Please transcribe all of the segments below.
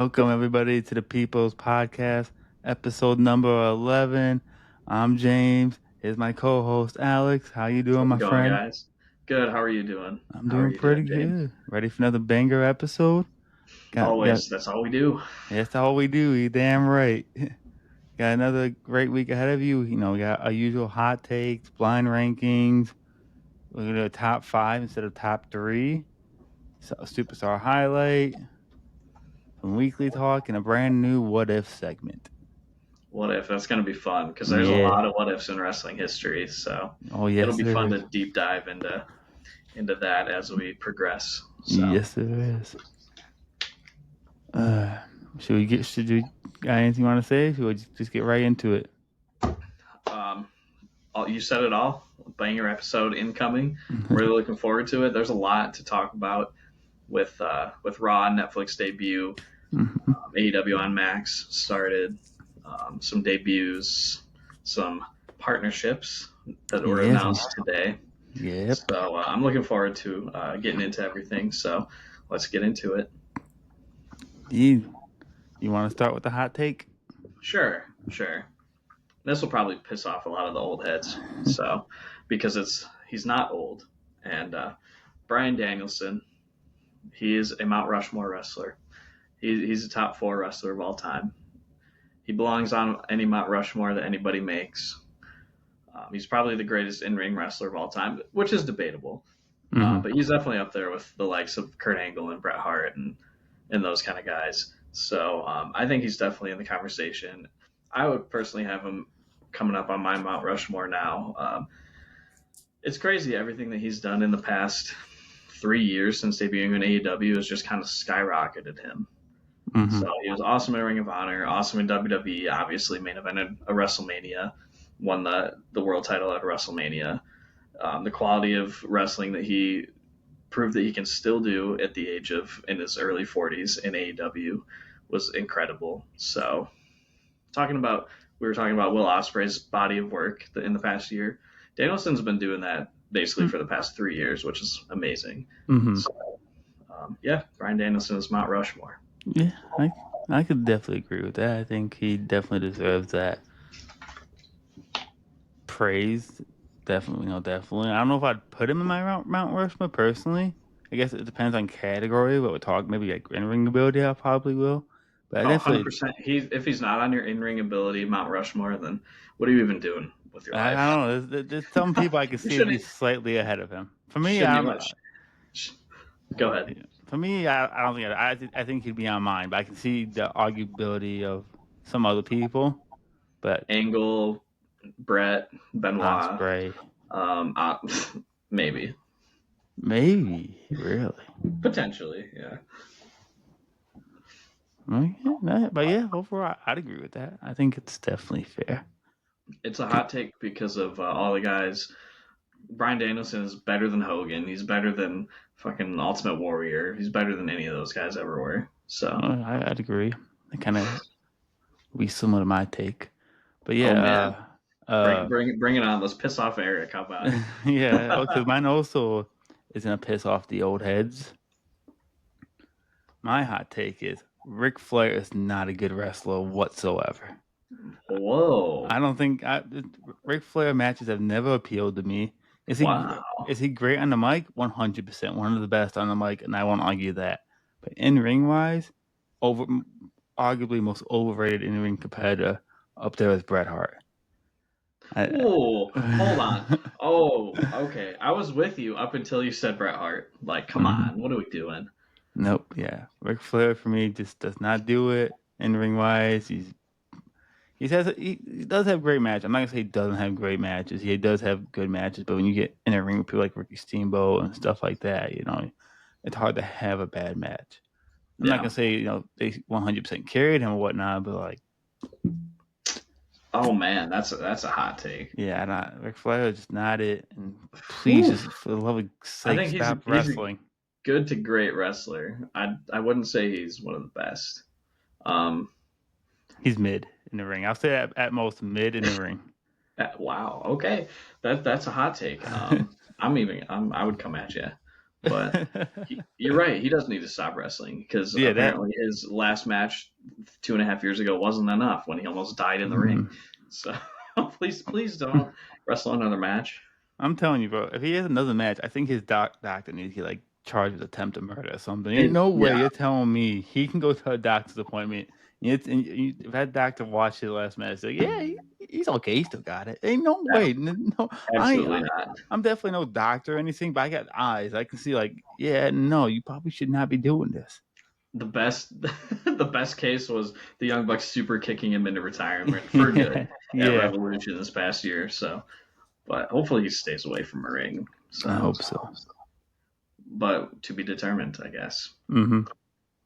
Welcome everybody to the People's Podcast, episode number 11. I'm James. Here's my co-host Alex. How you doing, How's it my going, friend? guys? Good. How are you doing? I'm How are doing you doing, pretty James? good. Ready for another banger episode? Got. Always. That's all we do. That's all we do. You damn right. Got another great week ahead of you. We got our usual hot takes, blind rankings. We're gonna do a top five instead of top three. So a superstar highlight, some weekly talk, and a brand new what if segment. What if? That's going to be fun because there's a Yeah. lot of what ifs in wrestling history. So Oh it'll yes, be there fun is. to deep dive into that as we progress. So Yes, there is. Uh, should you got anything you want to say? Should we just get right into it? um, you said it all. Banger episode incoming. I'm really looking forward to it. There's a lot to talk about with Raw Netflix debut. AEW on Max started. Some debuts, some partnerships that were Yes. announced today. Yep. So I'm looking forward to getting into everything. So let's get into it. You want to start with the hot take? Sure, sure. This will probably piss off a lot of the old heads. So because he's not old, and Bryan Danielson, he is a Mount Rushmore wrestler. He's a top four wrestler of all time. He belongs on any Mount Rushmore that anybody makes. He's probably the greatest in-ring wrestler of all time, which is debatable. Mm-hmm. But he's definitely up there with the likes of Kurt Angle and Bret Hart and those kind of guys. So I think he's definitely in the conversation. I would personally have him coming up on my Mount Rushmore now. It's crazy everything that he's done in the past 3 years since debuting in AEW has just kind of skyrocketed him. Mm-hmm. So he was awesome in Ring of Honor, awesome in WWE, obviously main evented a WrestleMania, won the world title at WrestleMania. The quality of wrestling that he proved that he can still do at the age of in his early 40s in AEW was incredible. So, we were talking about Will Ospreay's body of work in the past year. Danielson's been doing that basically for the past 3 years, which is amazing. Mm-hmm. So, yeah, Bryan Danielson is Mount Rushmore. Yeah, I could definitely agree with that. I think he definitely deserves that praise. Definitely, definitely. I don't know if I'd put him in my Mount Rushmore personally. I guess it depends on category, but we'll talk maybe like in ring ability. I probably will, but I Oh, definitely 100%. If he's not on your in ring ability, Mount Rushmore, then what are you even doing with your I life? don't know. There's some people I could You see be shouldn't slightly ahead of him. For me, shouldn't I'm even. Go ahead. I don't think I think he'd be on mine, but I can see the arguability of some other people. But Angle, Brett, Benoit, Osprey, um, uh, maybe, maybe really. potentially, yeah. But yeah, overall, I'd agree with that. I think it's definitely fair. It's a hot take because of all the guys. Bryan Danielson is better than Hogan. He's better than fucking Ultimate Warrior. He's better than any of those guys ever were. So, I'd agree. It kind of be similar to my take. But oh man, yeah, bring it on. Let's piss off Eric. How about yeah, because it? mine also is gonna piss off the old heads. My hot take is Ric Flair is not a good wrestler whatsoever. Whoa! I don't think Ric Flair matches have never appealed to me. Wow. Is he great on the mic? 100%, one of the best on the mic, and I won't argue that. But in ring wise, over arguably most overrated in ring competitor up there is Bret Hart. Whoa, hold on. I, Oh, okay. I was with you up until you said Bret Hart. Like, come Mhm. on, what are we doing? Nope. Yeah, Ric Flair for me just does not do it in ring wise. He does have great matches. I'm not gonna say he doesn't have great matches. He does have good matches, but when you get in a ring with people like Ricky Steamboat and stuff like that, it's hard to have a bad match. I'm not gonna Yeah. say they 100% carried him or whatnot, but like Oh man, that's a hot take. yeah, not Ric Flair is just not it. And please, Whew. just for the love of I sake, think stop he's a wrestling. good to great wrestler. I wouldn't say he's one of the best. Um, He's mid in the ring. I'll say at most mid in the ring. wow. Okay, that's a hot take. I would come at you. But you're right. He does need to stop wrestling because Yeah, that. apparently his last match 2.5 years ago wasn't enough when he almost died in the ring. Mhm. So please don't wrestle another match. I'm telling you, bro. If he has another match, I think his doctor needs to get like charged with attempted murder or something. Ain't And no yeah, way you're telling me he can go to a doctor's appointment. If that doctor watched his last match, like, yeah, he's okay. He still got it. Ain't no way. No, I ain't. absolutely not. I'm definitely no doctor or anything, but I got eyes. I can see, like, yeah, no, you probably should not be doing this. The best the best case was the Young Bucks super kicking him into retirement for good Yeah, at yeah. Revolution this past year. So, but hopefully he stays away from the ring. I So, hope so. but to be determined, I guess. Hmm.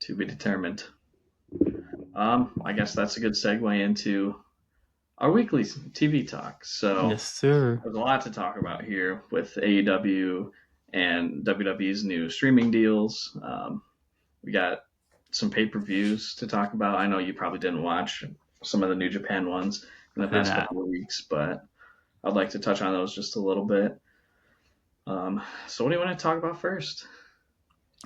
To be determined. I guess that's a good segue into our weekly TV talk. So Yes, sir. there's a lot to talk about here with AEW and WWE's new streaming deals. We got some pay per views to talk about. I know you probably didn't watch some of the New Japan ones in the I did past not. couple of weeks, but I'd like to touch on those just a little bit. So, what do you want to talk about first?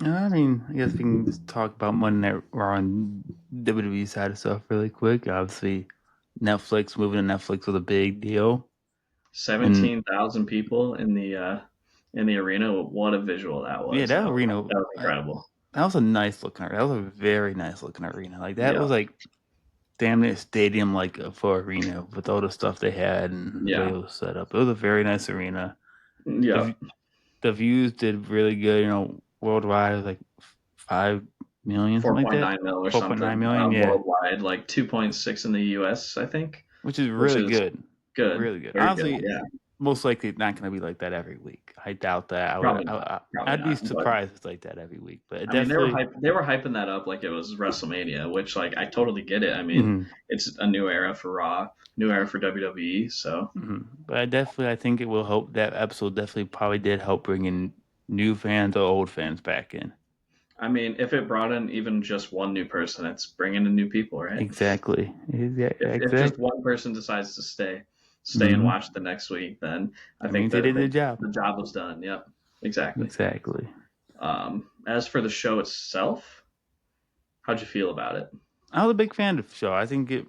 I mean, I guess we can just talk about Monday Night Raw and WWE side of stuff really quick. Obviously, Netflix moving to Netflix was a big deal, and 17,000 people in the arena. What a visual that yeah, was! that arena, That was incredible. that was a nice looking. That was a very nice looking arena. Like that Yeah, was like damn near stadium like for arena with all the stuff they had and the way yeah, it was set up. It was a very nice arena. yeah. The the views did really good. Worldwide it was like 5 million, something like that. 4.9 mil or 4.9 something million, yeah, worldwide, like 2.6 in the US, I think, which is which really is good. good, Really good. very good. Honestly, Yeah, most likely not going to be like that every week. I doubt that. probably not, probably I'd be not. But surprised if it's like that every week. But it I mean, definitely, they were hyping that up like it was WrestleMania, which like I totally get it. I mean, mhm, it's a new era for Raw, new era for WWE. So but I think it will help. That episode definitely probably did help bring in new fans or old fans back in. I mean, if it brought in even just one new person, it's bringing in new people, right? Exactly. If just Exactly. one person decides to stay and Hmm. watch the next week, then I That think means they that did their job. the job was done. Yep, exactly. Exactly. As for the show itself, how'd you feel about it? I was a big fan of the show. I think it,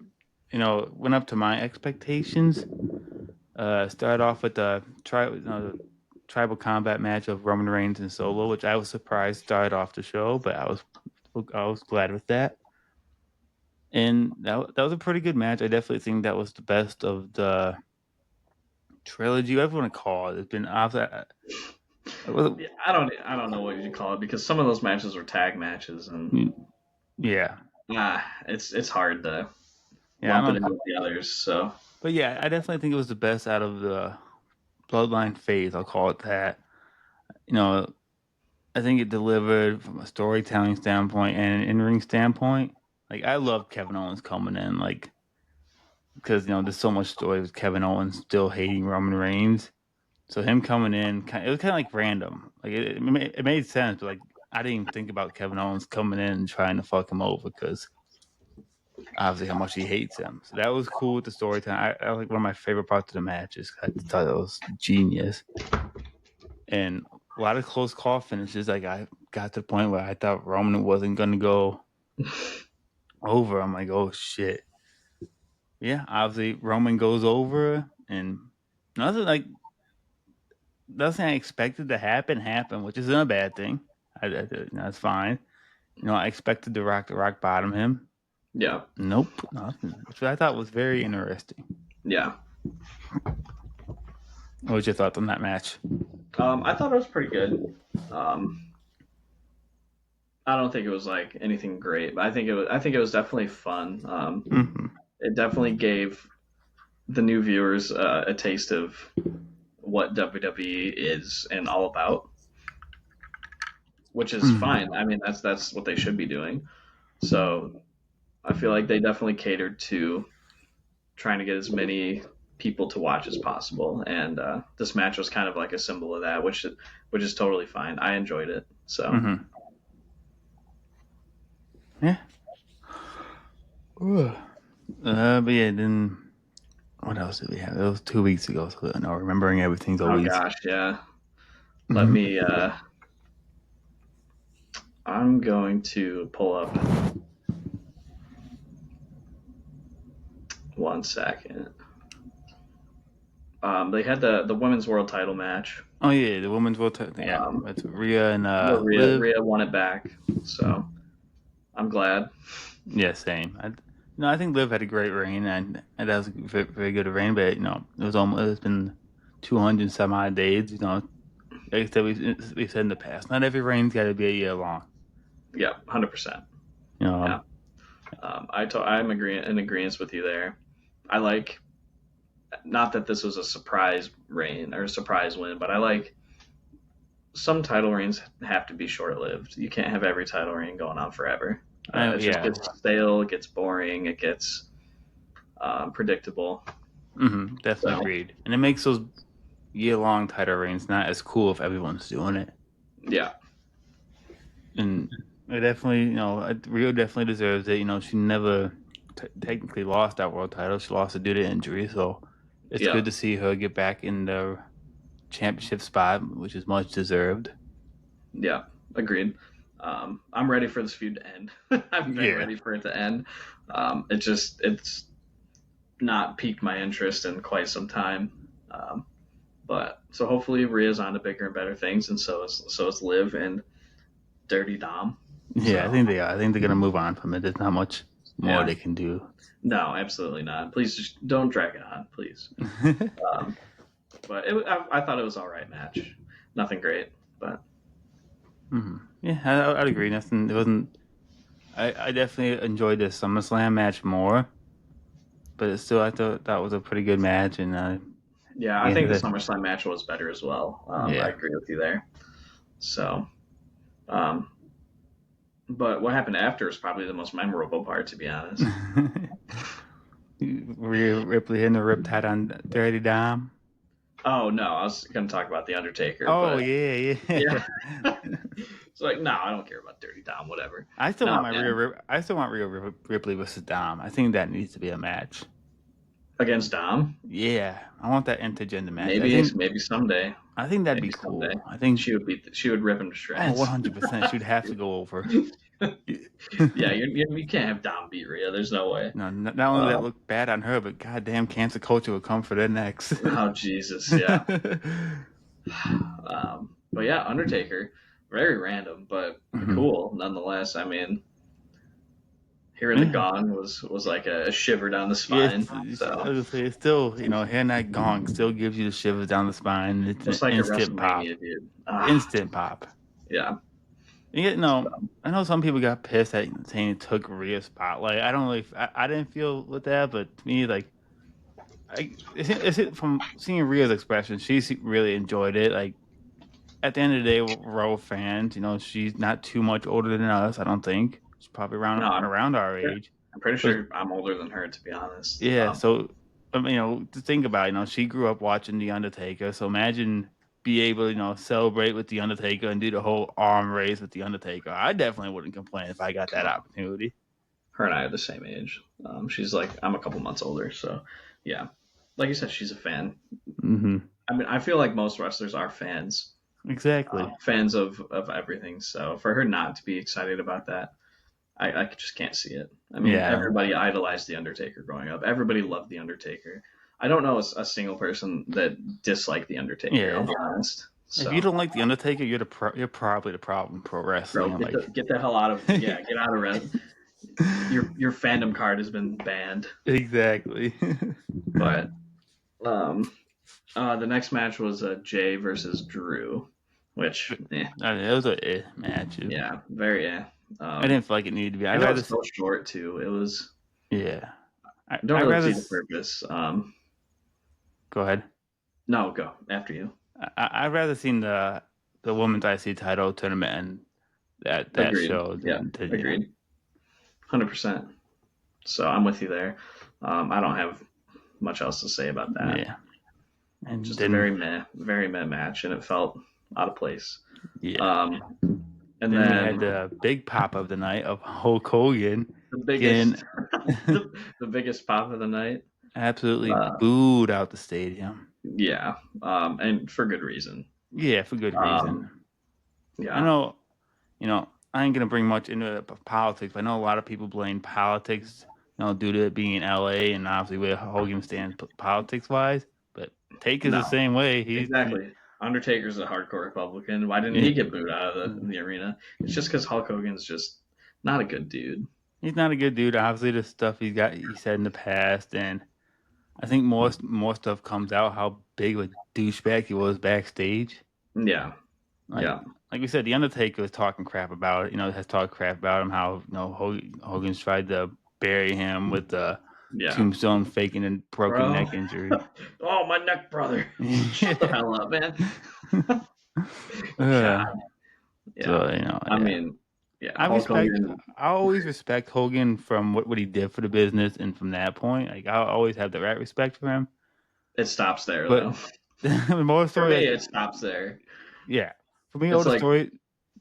went up to my expectations. Started off with the tribal combat match of Roman Reigns and Solo, which I was surprised started off the show, but I was glad with that. And that was a pretty good match. I definitely think that was the best of the trilogy, whatever you want to call it. It's been after. Yeah, I don't know what you call it because some of those matches were tag matches, and Yeah, it's hard to yeah, I lump it in don't. with the others. So But yeah, I definitely think it was the best out of the Bloodline phase. I'll call it that. You know, I think it delivered from a storytelling standpoint and an in-ring standpoint. Like I love Kevin Owens coming in, like because there's so much story with Kevin Owens still hating Roman Reigns. So him coming in, it was kind of like random. Like it made sense, but like I didn't even think about Kevin Owens coming in and trying to fuck him over because obviously how much he hates him. So that was cool with the storytelling. I like one of my favorite parts of the matches. I thought it was genius and a lot of close call finishes. Like I got to the point where I thought Roman wasn't gonna go over. I'm like, oh shit. Yeah, obviously Roman goes over, and nothing like nothing I expected to happen happened, which isn't a bad thing. That's fine. I expected the Rock bottom him. yeah, Nope, nothing. Which I thought was very interesting. yeah. What was your thoughts on that match? I thought it was pretty good. Um, I don't think it was like anything great, but I think it was definitely fun. Mm-hmm. It definitely gave the new viewers a taste of what WWE is and all about, which is Mm-hmm. fine. I mean, that's what they should be doing. So I feel like they definitely catered to trying to get as many people to watch as possible, and this match was kind of like a symbol of that, which is totally fine. I enjoyed it. So Mm-hmm. Yeah. Ugh. But yeah, then what else did we have? It was 2 weeks ago, so no, remembering everything's oh always. gosh, yeah. Let Mm-hmm. me I'm going to pull up 1 second. They had the women's world title match. Oh yeah, the women's world title. Yeah, Um, that's Rhea and where Liv. Rhea won it back, so I'm glad. Yeah, same. I think Liv had a great reign, and that was a very, very good reign. But it was almost it's been 200 some odd days. Like I said, we said in the past, not every reign's got to be a year long. Yeah, 100%. You Yeah, know, I'm in agreement with you there. I like, not that this was a surprise reign or a surprise win, but I like some title reigns have to be short lived. You can't have every title reign going on forever. It just yeah, gets stale, it gets boring, it gets predictable. definitely So agreed. And it makes those year long title reigns not as cool if everyone's doing it. yeah, And it definitely, Rio definitely deserves it. She never technically lost that world title. She lost it due to injury, so it's yeah, good to see her get back in the championship spot, which is much deserved. yeah. Agreed. I'm ready for this feud to end. I've been Yeah, ready for it to end. It's not piqued my interest in quite some time. But so hopefully Rhea's on to bigger and better things, and so is Liv and Dirty Dom. yeah, I So think they are. I think they're gonna move on from it. There's not much more yeah, they can do. no, absolutely not. Please just don't drag it on, please. Um, but I thought it was all right match. Nothing great, but Yeah, I'd agree. Nothing. It wasn't. I definitely enjoyed this SummerSlam match more, but it's still I thought that was a pretty good match, and yeah, I yeah, think the SummerSlam match was better as well. I yeah. agree with you there. So, um, but what happened after is probably the most memorable part, to be honest. Rhea Ripley hitting the riptide on Dirty Dom. Oh no, I was going to talk about the Undertaker, Oh but yeah, yeah, yeah. it's like no, I don't care about Dirty Dom. Whatever. I still No, want my man, I still want Ripley versus Dom. I think that needs to be a match. against Dom, Yeah, I want that intergender match. maybe someday, I think that'd be maybe someday cool. I think she would rip him to oh shreds. 100% she'd have to go over. Yeah, you can't have Dom beat Rhea. There's no way. No, not only that Uh, look bad on her, but goddamn, cancel culture will come for their necks. oh Jesus, yeah. But yeah, Undertaker, very random, but Mhm. cool nonetheless. I mean, hearing the Yeah, gong was like a shiver down the yeah. spine. I So was gonna say it's still hearing that gong still gives you the shivers down the spine. It's an just like at instant pop, WrestleMania, dude. instant pop. Yeah. And yet, no, I know some people got pissed at saying it took Rhea's spotlight. I don't really, I didn't feel with that, but to me, like, from seeing Rhea's expression, really enjoyed it. Like, at the end of the day, we're all fans. She's not too much older than us. I don't think she's probably No, around our age. I'm pretty But sure I'm older than her, to be honest. yeah, so to think about, she grew up watching The Undertaker. So imagine be able to, celebrate with The Undertaker and do the whole arm race with The Undertaker. I definitely wouldn't complain if I got that opportunity. Her and I are the same age. She's like I'm a couple months older, so yeah. Like you said, she's a fan. Hmm. I mean, I feel like most wrestlers are fans, Exactly. fans of everything. So for her not to be excited about that, I just can't see it. I mean, Yeah. everybody idolized the Undertaker growing up. Everybody loved the Undertaker. I don't know a single person that disliked the Undertaker. I'll Yeah. be honest. If you So, don't like The Undertaker, you're probably the problem in pro wrestling. bro, I'm like, get the hell out of get out of red. Your fandom card has been banned. exactly. But um, the next match was Jay versus Drew, which I mean, it was a match. yeah, very I Um, didn't feel like it needed to be. and it was so short too. It was Yeah. I don't I really rather see the purpose. go ahead. No, go after you. I'd rather seen the women's IC title tournament and that Agreed. show Yeah, than agreed. 100%. So I'm with you there. I don't have much else to say about that. yeah. And Just a then very meh match, and it felt out of place. yeah. Um, and Then we had then the big pop of the night of Hulk Hogan the getting biggest, the biggest pop of the night. absolutely Uh, booed out the stadium. yeah, and for good reason. Yeah, for good reason. Um, I yeah, know, you know, I ain't gonna bring much into politics, but I know a lot of people blame politics, due to it being in LA and obviously where Hogan stands politics wise. But Taker's the No, same way. exactly. Undertaker's a hardcore Republican. Why didn't Yeah, he get booed out of the arena? It's just because Hulk Hogan's just not a good dude. he's not a good dude. Obviously, the stuff he said in the past, and I think more stuff comes out how big of a douchebag he was backstage. Yeah, Like yeah, like we said, the Undertaker was talking crap about it. Has talked crap about him. How Hogan's tried to bury him with the yeah. tombstone, faking a broken Bro. neck injury. Oh, my neck, brother. Shut the hell up, man. God, Uh, yeah. so I yeah. mean, yeah, I Hulk respect. Hogan, I always respect Hogan from what he did for the business, and from that point, like I always have the right respect for him. it stops there, But though. the more For story, me, like it stops there. yeah, for me, all It's the like,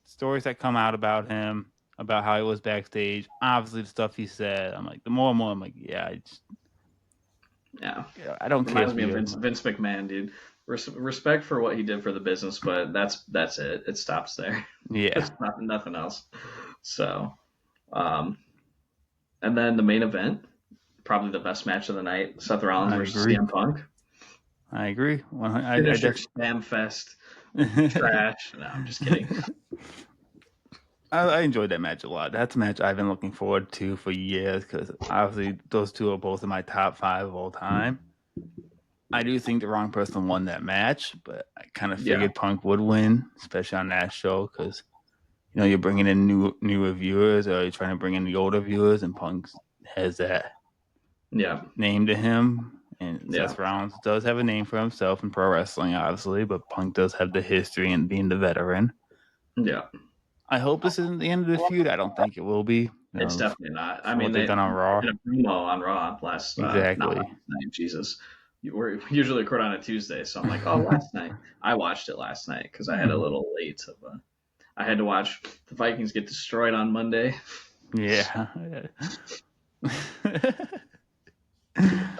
stories that come out about him, about how he was backstage, obviously the stuff he said. I'm like, the more and more, I'm like, yeah, yeah, I don't care reminds if me of you, Vince McMahon, dude. Respect for what he did for the business, but that's it. It stops there. yeah, It's nothing else. So, um, and then the main event, probably the best match of the night: Seth Rollins I versus agree. CM Punk. I agree. I Finisher definitely. spam fest, trash. No, I'm just kidding. I enjoyed that match a lot. That's a match I've been looking forward to for years because obviously those two are both in my top five of all time. I do think the wrong person won that match, but I kind of Yeah, figured Punk would win, especially on that show because you're bringing in newer viewers, or you're trying to bring in the older viewers, and Punk has that yeah, name to him. And yeah, Seth Rollins does have a name for himself in pro wrestling, obviously, but Punk does have the history and being the veteran. yeah. I hope this isn't the end of the feud. I don't think it will be. It's definitely not. I For what mean, they've done on they Raw. did a promo on Raw not Exactly. last night. Jesus, we're usually record on a Tuesday, so I'm like, oh, last night. I watched it last night because I had a little late. I had to watch the Vikings get destroyed on Monday. Yeah.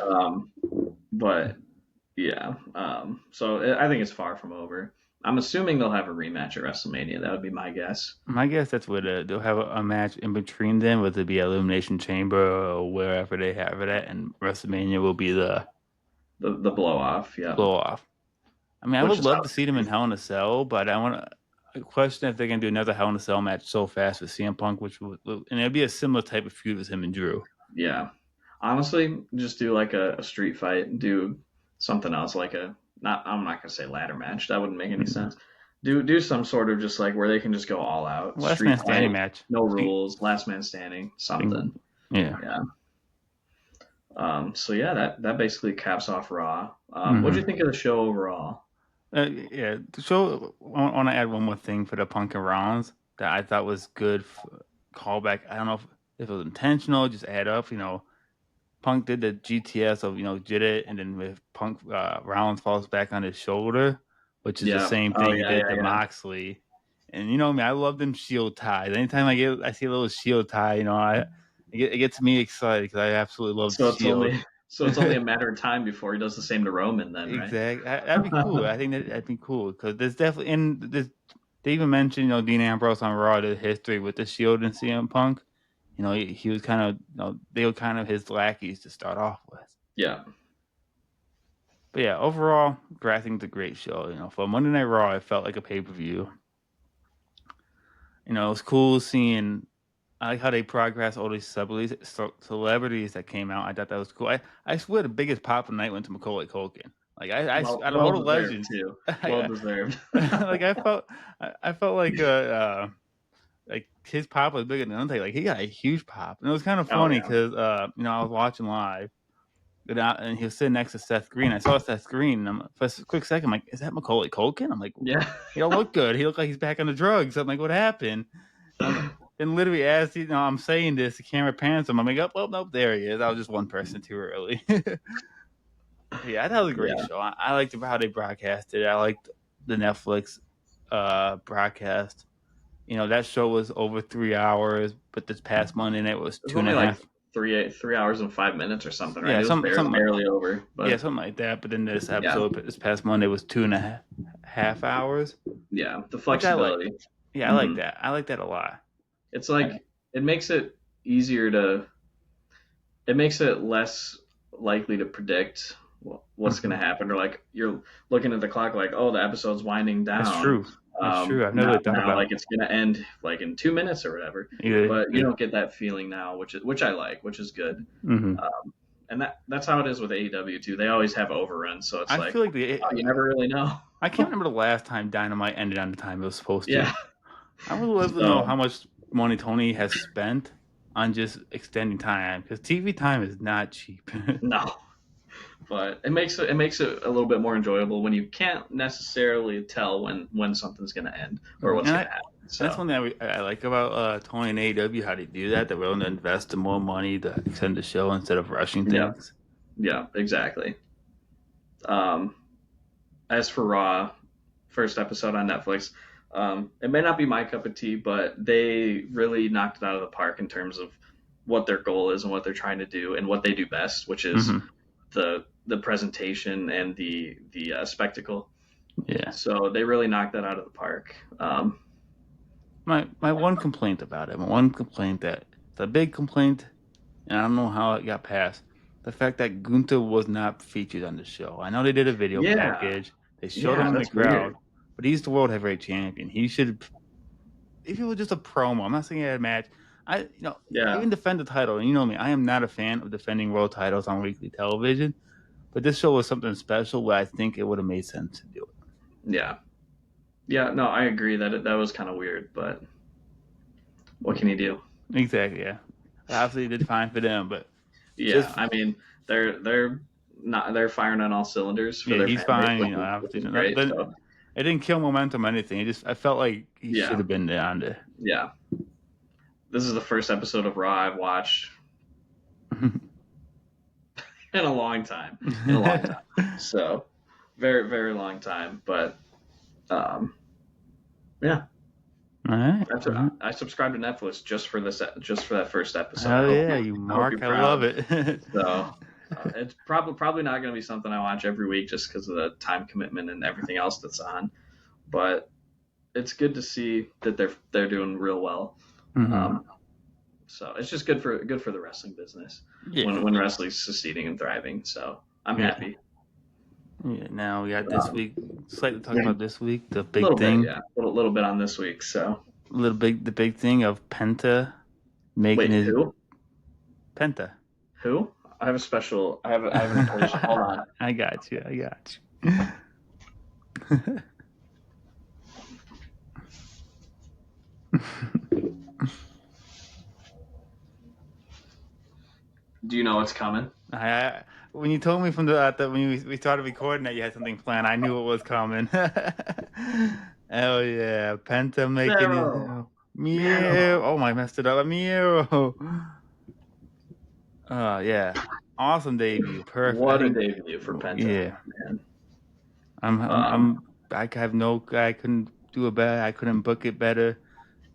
Um, but yeah, so I think it's far from over. I'm assuming they'll have a rematch at WrestleMania. That would be my guess. My guess that's what they'll have a match in between them, whether it be Elimination Chamber or wherever they have it at, and WrestleMania will be the The blow off, yeah. blow off. I mean, I Which would is how love to see them in Hell in a Cell, but I want to question if they're going to do another Hell in a Cell match so fast with CM Punk, and it'd be a similar type of feud with him and Drew. yeah. Honestly, just do like a street fight. Do something else, like a not. I'm not gonna say ladder match. That wouldn't make any Mm-hmm. sense. Do some sort of just like where they can just go all out. Last Street man standing fight, match. no Speak, rules, last man standing, single. something. Yeah. Yeah. So yeah, that basically caps off Raw. What do you Mm-hmm. think of the show overall? Yeah. So I want to add one more thing for the Punk and Rollins that I thought was good callback. I don't know if it was intentional, just add up. Punk did the GTS of did it, and then with Punk Rollins falls back on his shoulder, which is the Yeah. same Oh thing he yeah, did yeah, to yeah. Moxley. And me, I love them shield ties. Anytime I see a little shield tie, it gets me excited because I absolutely love the So it's shield. only so it's only a matter of time before he does the same to Roman, then, right? Exactly, that'd be cool. I think that'd be cool because there's definitely and there's, they even mentioned Dean Ambrose on Raw the history with the shield and CM Punk. He was kind of they were kind of his lackeys to start off with. Yeah. But yeah, overall, I think it's a great show. For Monday Night Raw, it felt like a pay per view. It was cool seeing. I like how they progress all these celebrities that came out. I thought that was cool. I swear the biggest pop of the night went to Macaulay Culkin. Like out of all Well the deserved legends, too. Well I, deserved. like I felt like his pop was bigger than Undertaker. Like he got a huge pop, and it was kind of Oh funny yeah. because I was watching live, and he was sitting next to Seth Green. I saw Seth Green, and for a quick second, I'm like, "Is that Macaulay Culkin?" I'm like, Yeah. "He don't look good. He looked like he's back on the drugs." I'm like, "What happened?" And literally, as I'm saying this, the camera pans him. I'm like, "Oh, nope, there he is." I was just one person too early. Yeah, I thought it was a great Yeah. show. I liked how they broadcasted it. I liked the Netflix broadcast. That show was over 3 hours, but this past Monday night was It was two and only a like half. 3 hours and 5 minutes or something, right? Yeah, It was some barely over, yeah, but something like that. But then this yeah, episode, this past Monday, was two and a half hours, yeah, the which I like. flexibility. Yeah, I like Hmm. that. I like that a lot. It's I, like it makes it easier to it makes it less likely to predict what's going to mhm. happen, or like you're looking at the clock like, oh, the episode's winding That's down. true. That's true. I've never Now, really thought now about like it's going to end like in 2 minutes or whatever, it. but you Yeah. don't get that feeling now, which I like, which is good. Hmm. And that's how it is with AEW too. They always have overruns, so it's I like, feel like oh, you never really know. I can't remember the last time Dynamite ended on the time it was supposed to. Yeah. I would love to know So how much money Tony has spent on just extending time because TV time is not cheap. no, but it makes it a little bit more enjoyable when you can't necessarily tell when something's going to end or And what's going to happen. that's So one thing I like about Tony and AEW, how they do that. They're willing to invest in more money to extend the show instead of rushing yeah, things. yeah, exactly. Um, as for Raw, first episode on Netflix, it may not be my cup of tea, but they really knocked it out of the park in terms of what their goal is and what they're trying to do and what they do best, which is Hmm. the presentation and the spectacle. Yeah. So they really knocked that out of the park. My one complaint about it, my one complaint that the big complaint, and I don't know how it got passed. The fact that Gunther was not featured on the show. I know they did a video Yeah, package. They showed him yeah, in the that's weird. crowd, but he's the world heavyweight champion. He should, if it was just a promo. I'm not saying he had a match. Yeah, Even defend the title. And you know me, I am not a fan of defending world titles on weekly television. But this show was something special where I think it would have made sense to do yeah, yeah. No, I agree that that was kind of weird, but what can you do? it. Exactly. Yeah. Obviously, it did fine for them, but Yeah, just I mean they're firing on all cylinders for yeah, their he's fan base, fine. which Obviously, is great. it So didn't kill momentum or anything. I felt like he should yeah, have been there on there. yeah. This is the first episode of Raw I've watched in a long time, in a long time. So very very long time, but um, yeah. All right. All right. I subscribed to Netflix just for that first episode. Hell yeah, you I hope mark. you're I love proud. it. So it's probably not going to be something I watch every week just because of the time commitment and everything else that's on. But it's good to see that they're doing real well. Hmm. Um, so it's just good for the wrestling business Yeah. when wrestling's succeeding and thriving. So I'm Yeah. happy. Yeah. Now we got this Um, week. Slightly talk a about this week. The big little bit, thing. yeah, little bit on this week. So The big thing of Penta making wait, his who? Penta. Who? I have an impatient. Hold on. I got you. I got you. Do you know what's coming? I when you told me from when we started recording that you had something planned, I knew it was coming. Hell yeah, Penta making his Miro. meow. Miro. Oh my, I messed it up. Meow. Yeah, awesome debut. Perfect. I What a think. debut for Penta, Yeah, man. I'm. I have no. I couldn't do it better. I couldn't book it better.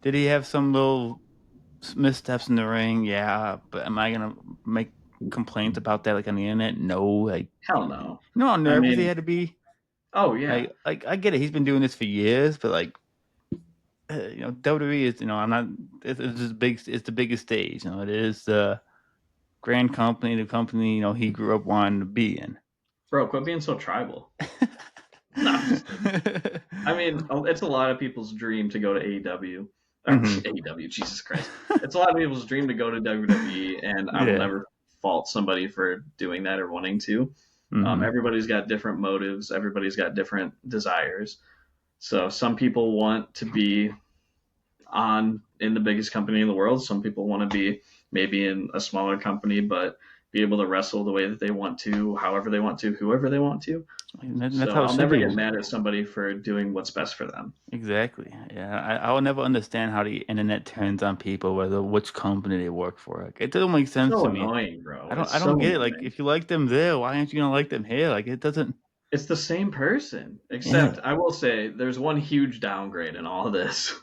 Did he have some little missteps in the ring? Yeah, but am I gonna make complaints about that like on the internet? No. Like, Hell no. you know how I nervous he mean, had to be. oh yeah, Like I get it. He's been doing this for years, but like, WWE is. I'm not. It's just big. It's the biggest stage. It is the grand company, the company he grew up wanting to be in. bro, quit being so tribal. No, I'm just kidding. I mean, it's a lot of people's dream to go to AEW. Or Hmm. AEW, Jesus Christ. It's a lot of people's dream to go to WWE, and I will Yeah. never fault somebody for doing that or wanting to. Hmm. Everybody's got different motives, everybody's got different desires. So some people want to be on in the biggest company in the world. Some people want to be maybe in a smaller company, but be able to wrestle the way that they want to, however they want to, whoever they want to. That's So how it I'll should never be. get mad at somebody for doing what's best for them. Exactly. Yeah, I will never understand how the internet turns on people, whether which company they work for. Like, it doesn't make sense So to me. annoying, bro. It's I so don't get it. Like, annoying. if you like them there, why aren't you gonna like them here? Like, it doesn't. It's the same person, Yeah. except I will say there's one huge downgrade in all of this.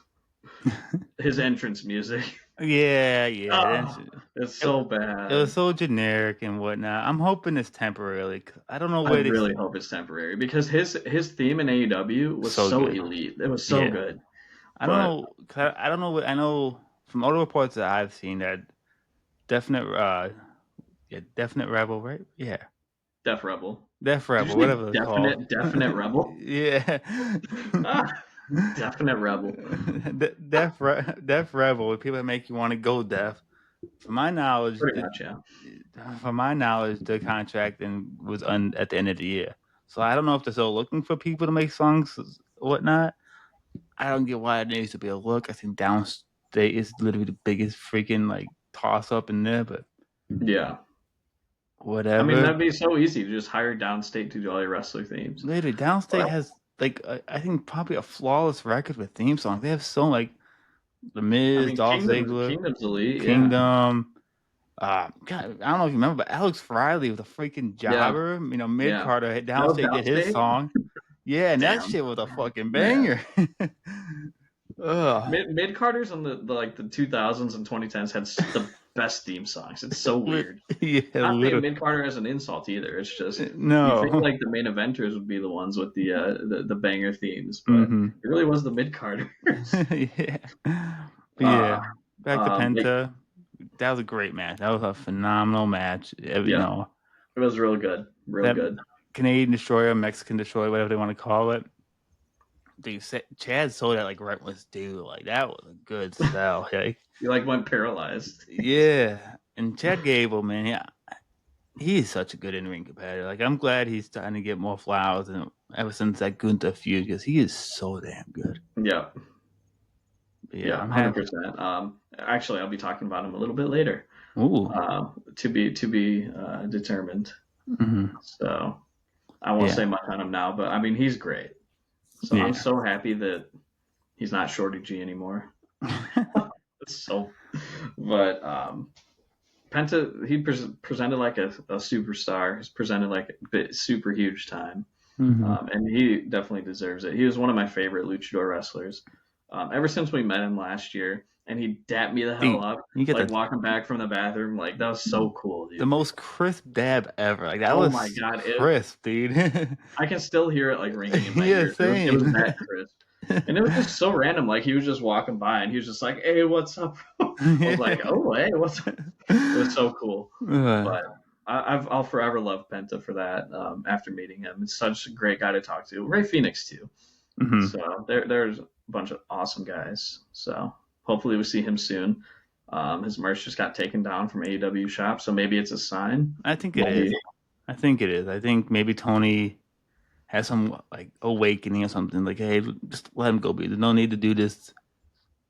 His entrance music. Yeah, yeah. Oh, it's It, so it was bad. so generic and whatnot. I'm hoping it's temporarily. 'Cause I don't know I where they. really hope it's temporary because his theme in AEW was So so good. elite. It was so Yeah. good. I don't But know. 'Cause I don't know. I know from all the reports that I've seen, that definite, yeah, definite rebel, right? Yeah, Def Rebel. Def Did you Rebel, say whatever it's called. definite rebel? Yeah. Ah, definite rebel. Def Rebel, people that make you want to go deaf. From my knowledge, Pretty much, yeah. the contract was at the end of the year. So I don't know if they're still looking for people to make songs or whatnot. I don't get why it needs to be a look. I think Downstate is literally the biggest freaking like toss up in there, but Yeah. I mean, whatever. that'd be so easy to just hire Downstate to do all your wrestler themes. Literally, Downstate Well, has like I think probably a flawless record with theme songs. They have so like The I Miz, mean, Dolph Ziggler, Kingdom's elite, yeah. Kingdom. God, I don't know if you remember, but Alex Riley was a freaking Yeah, jobber. Mid yeah. Carter That was Downstate did his Downstate? song. Yeah, and that Damn. shit was a fucking Yeah. banger. Ugh. Mid Carters in the like the 2000s and 2010s had the best theme songs. It's so weird. Yeah, Not saying literally. Mid Carter as an insult either. It's just you think No. like the main eventers would be the ones with the banger themes, but Hmm. it really was the Mid Carters. Yeah. But yeah, back to Like, Penta. That was a great match. That was a phenomenal match. yeah, it was real good, real That good. Canadian Destroyer, Mexican Destroyer, whatever they want to call it. Dude, Chad sold that like rent was due. Like that was a good sell. Like, You like went paralyzed. yeah, and Chad Gable, man, yeah, he is such a good in-ring competitor. Like, I'm glad he's starting to get more flowers, and ever since that Gunther feud, because he is so damn good. Yeah, But yeah, yeah, I'm happy. 100%. Actually, I'll be talking about him a little bit later. Ooh, To be determined. hmm, So I won't yeah, say much on him now, but I mean he's great. So I'm yeah. so happy that he's not Shorty G anymore. It's so, but Penta he presented like a superstar. He's presented like a bit super huge time, Hmm. and he definitely deserves it. He was one of my favorite luchador wrestlers. Ever since we met him last year, and he dapped me the hell Dude, up, you get like walking back from the bathroom, like that was so cool, the dude. most crisp dab ever. Like that Oh my was god, crisp, dude. I can still hear it like ringing in my Yeah, ears. It was that same. crisp. And it was just so random. Like he was just walking by and he was just like, "Hey, what's up?" I was like, Yeah. "Oh, hey, what's up?" It was so cool. Uh, But I'll forever love Penta for that. After meeting him, it's such a great guy to talk to. Ray Phoenix too. mhm. So there's a bunch of awesome guys. So hopefully we see him soon. His merch just got taken down from AEW shop, so maybe it's a sign. I think it Maybe is. I think it is. I think maybe Tony has some like awakening or something. Like, hey, just let him go. Be there's no need to do this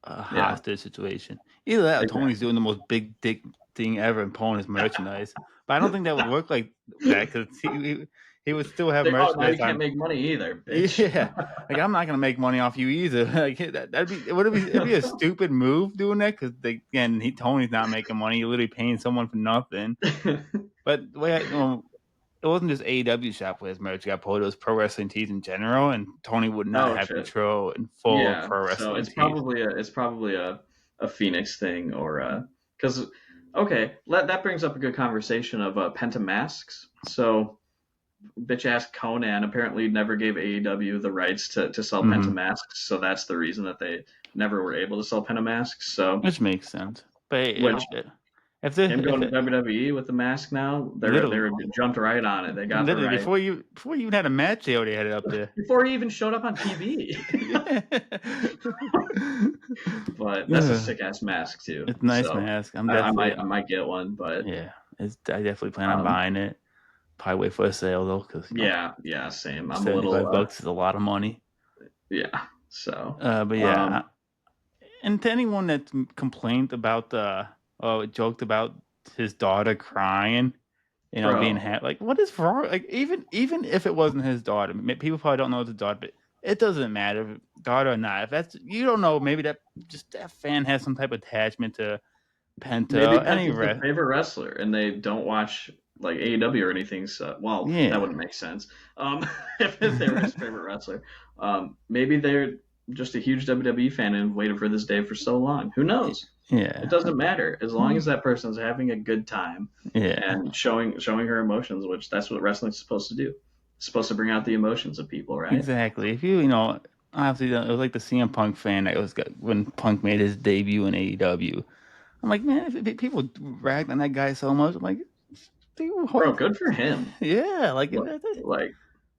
yeah. hostage situation. Either that, or Tony's Exactly. doing the most big dick thing ever and pulling his merchandise. But I don't think that would work like that because he would still have Say, oh, now you merchandise can't on. make money either, bitch. Yeah, like I'm not gonna make money off you either. Like that'd be it'd be a stupid move doing that because again Tony's not making money. You're literally paying someone for nothing. But the way it wasn't just AEW shop where his merch got pulled. It was pro wrestling tees in general, and Tony would not Oh have shit. control in full of Yeah. pro So wrestling tees. it's probably a Phoenix thing or a because okay, that brings up a good conversation of Penta masks. So bitch ass Conan apparently never gave AEW the rights to sell Penta Hmm. masks, so that's the reason that they never were able to sell Penta masks. So Which makes sense. But which if him if going to it, WWE with the mask now, literally they're jumped right on it. They got the right before you even had a match, they already had it up there. before he even showed up on TV. Yeah. But that's a Yeah. sick ass mask too. It's a nice So mask. I'm I definitely might get one, but yeah. I definitely plan on um, buying it. Probably wait for a sale though, because yeah, same. I'm a little 75 bucks is a lot of money. yeah. So But um, yeah, and to anyone that complained about joked about his daughter crying, being bro, like, what is wrong? Like, even if it wasn't his daughter, people probably don't know it's his daughter, but it doesn't matter, daughter or not. If that's you don't know, maybe that fan has some type of attachment to maybe Penta. Any Penta's their rest, favorite wrestler, and they don't watch like AEW or anything. So well, that yeah, wouldn't make sense. If they were his favorite wrestler, maybe they're just a huge WWE fan and waited for this day for so long. Who knows? It yeah, doesn't matter as long as that person's having a good time yeah. and showing her emotions, which that's what wrestling's supposed to do. It's supposed to bring out the emotions of people, right? Exactly. If Honestly, it was like the CM Punk fan that was when Punk made his debut in AEW. I'm like, man, if people ragged on that guy so much, I'm like, Bro, good for him. yeah, Like,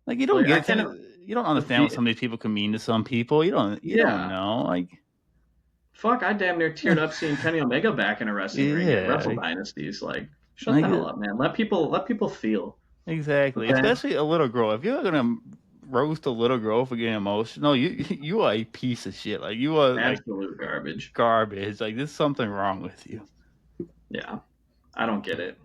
like you don't I get can't. you don't understand what some of these people can mean to some people. You don't Yeah, know, like fuck, I damn near teared up seeing Kenny Omega back in a wrestling ring at yeah, Wrestle Dynasties. Like, shut the like hell up, man. Let people feel. exactly. Okay, Especially a little girl. If you're gonna roast a little girl for getting emotional, you are a piece of shit. Like you are like absolute garbage. garbage. Like there's something wrong with you. Yeah, I don't get it.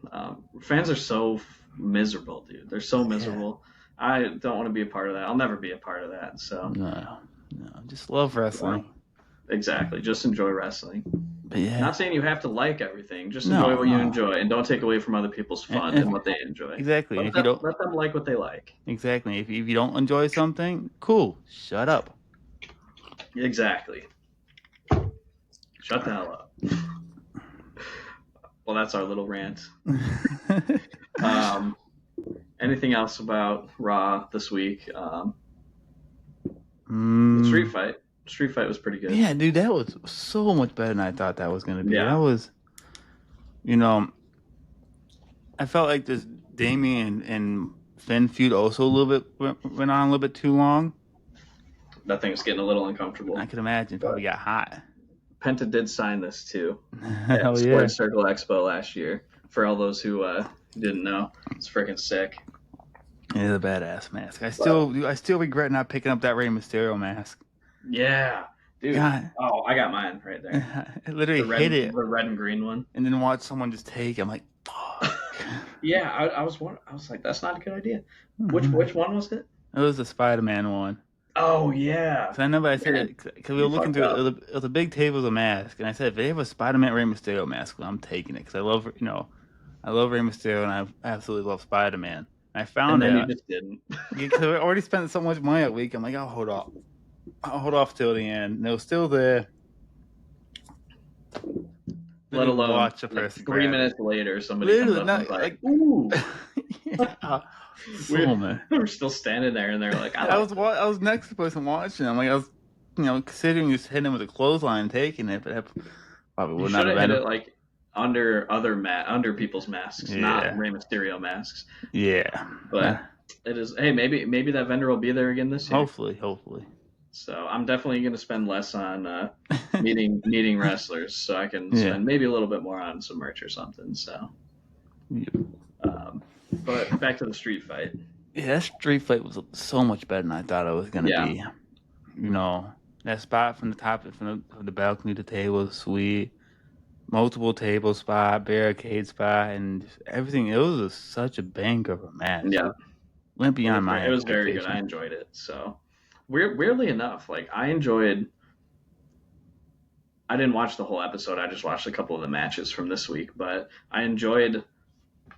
Fans are so miserable, dude. They're so Yeah. miserable. I don't want to be a part of that. I'll never be a part of that. So, No, no, just love uh, wrestling. exactly. Just enjoy wrestling. But yeah, Not saying you have to like everything. Just enjoy no, what you no, enjoy, and don't take away from other people's fun and and what they enjoy. exactly. And Let if you them don't, let them like what they like. exactly, if you don't enjoy something, cool, shut up. Exactly. Shut the hell up. Well, that's our little rant. Um, anything else about Raw this week? The mm, Street fight was pretty good. yeah, dude, that was so much better than I thought that was gonna be. That Yeah, was, you know, I felt like this Damien and Finn feud also a little bit went on a little bit too long. that thing was getting a little I uncomfortable. could imagine it probably But got hot. Penta did sign this too at Hell yeah. Squared Circle Expo last year. For all those who didn't know, it's freaking sick. It is a badass mask. But I still regret not picking up that Rey Mysterio mask. yeah, dude. God, Oh, I got mine right there. I literally hit it The red and green one. and then watch someone just take it. I'm like, fuck. Yeah, I was like, that's not a good idea. Mhm. Which one was it? It was the Spider-Man one. Oh yeah, Cause I remember I said man, it because we were you looking fucked through up. it was a big table of a mask, and I said if they have a Spider-Man Rey Mysterio mask, well, I'm taking it because I love Rey Mysterio and I absolutely love Spider-Man. I And found then you it just didn't. because I already spent so much money that week. I'm like, I'll hold off till the end. And it was still there. Let Literally alone watch a like person three grab it. minutes later, somebody comes Literally, up and not is like, like "Ooh." yeah, we're so man. we're still standing there, and they're like, "I like this." I was next to the person watching. I'm like I was considering just hitting him with a clothesline and taking it, but that probably You would not should have have hit been. it like under people's masks, not Yeah, Rey Mysterio masks. yeah. But it is. Hey, maybe that vendor will be there again this year. Hopefully. So I'm definitely going to spend less on meeting wrestlers, so I can Yeah. spend maybe a little bit more on some merch or something. So, um, but back to the street fight. Yeah, that street fight was so much better than I thought it was gonna Yeah, be. That spot from the top from the balcony to the table was sweet. Multiple table spot, barricade spot, and just everything. It was such a banger of a match. yeah, It went beyond my it was very good. I expectation. enjoyed it. So, weirdly enough, like I enjoyed. I didn't watch the whole episode. I just watched a couple of the matches from this week, but I enjoyed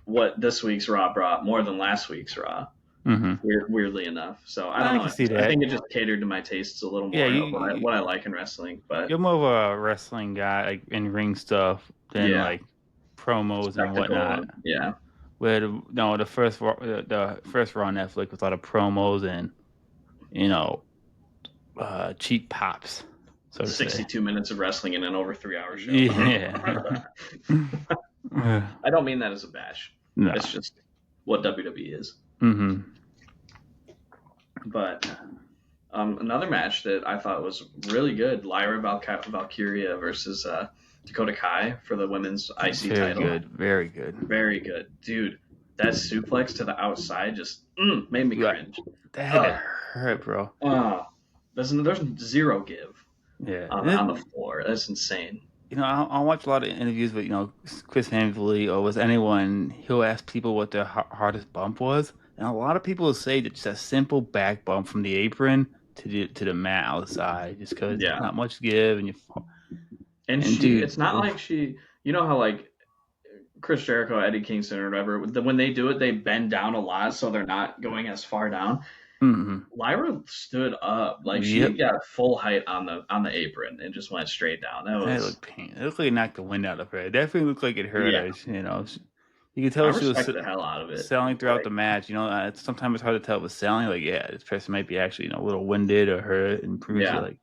what this week's Raw brought more than last week's Raw. Hmm. Weirdly enough, so I don't I know. can see I that. think it just catered to my tastes a little Yeah, more of what I like in wrestling. But you're more of a wrestling guy, like in ring stuff, than yeah, like promos and spectacle. whatnot. Yeah, Where the first Raw on Netflix was a lot of promos and you know cheap pops, so to say. 62 minutes of wrestling in an over 3 hour show. Yeah. I don't mean that as a bash. No. It's just what WWE is. Hmm. But another match that I thought was really good: Lyra Valkyria versus Dakota Kai for the women's IC Very title. good. Very good. Very good, dude. That suplex to the outside just made me Dude, cringe. that had to Ugh. hurt, bro. There's zero give Yeah. on the floor. That's insane. I'll watch a lot of interviews with, Chris Hemsley or with anyone. He'll ask people what their hardest bump was. And a lot of people will say that just a simple back bump from the apron to the mat outside, just because Yeah, not much give and you fall. and And it's dude, not oof. like you know how like Chris Jericho, Eddie Kingston, or whatever. When they do it, they bend down a lot, so they're not going as far down. Mm-hmm. Lyra stood up, like she Yep. got full height on the apron and just went straight down. That It was looked pain. It looked like it knocked the wind out of her. It definitely looked like it hurt yeah, her. You can I tell she was respect the hell out of it. selling throughout Like, the match. Sometimes it's hard to tell if it's selling. Like, yeah, this person might be actually a little winded or hurt and proves it. yeah, Like,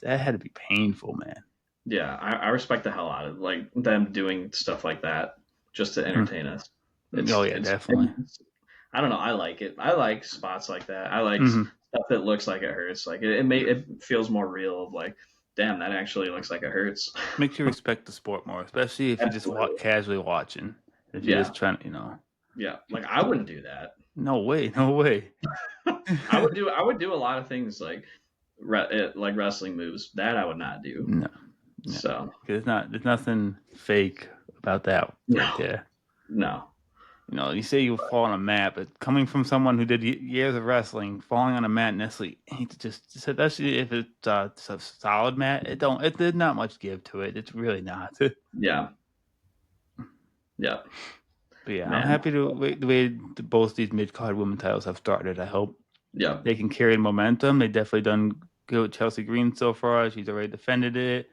that had to be painful, man. yeah, I respect the hell out of like them doing stuff like that just to Mm. entertain us. Oh yeah, definitely. I don't know. I like it. I like spots like that. I like Hmm. stuff that looks like it hurts. Like it feels more real. Of like, damn, that actually looks like it hurts. Makes you respect the sport more, especially if you're just Absolutely. casually watching. If you're Yeah. just trying. Yeah. Like I wouldn't do that. No way, no way. I would do a lot of things like like wrestling moves that I would not do. No, no, So because there's nothing fake about that right no, there. no. You say you fall on a mat, but coming from someone who did years of wrestling, falling on a mat necessarily ain't just especially if it's a solid mat. There's not much give to it. It's really not. Yeah. Yeah. But yeah, I'm Man. happy the way both these mid card women titles have started. I hope Yeah. they can carry the momentum. They definitely done good with Chelsea Green so far. She's already defended it.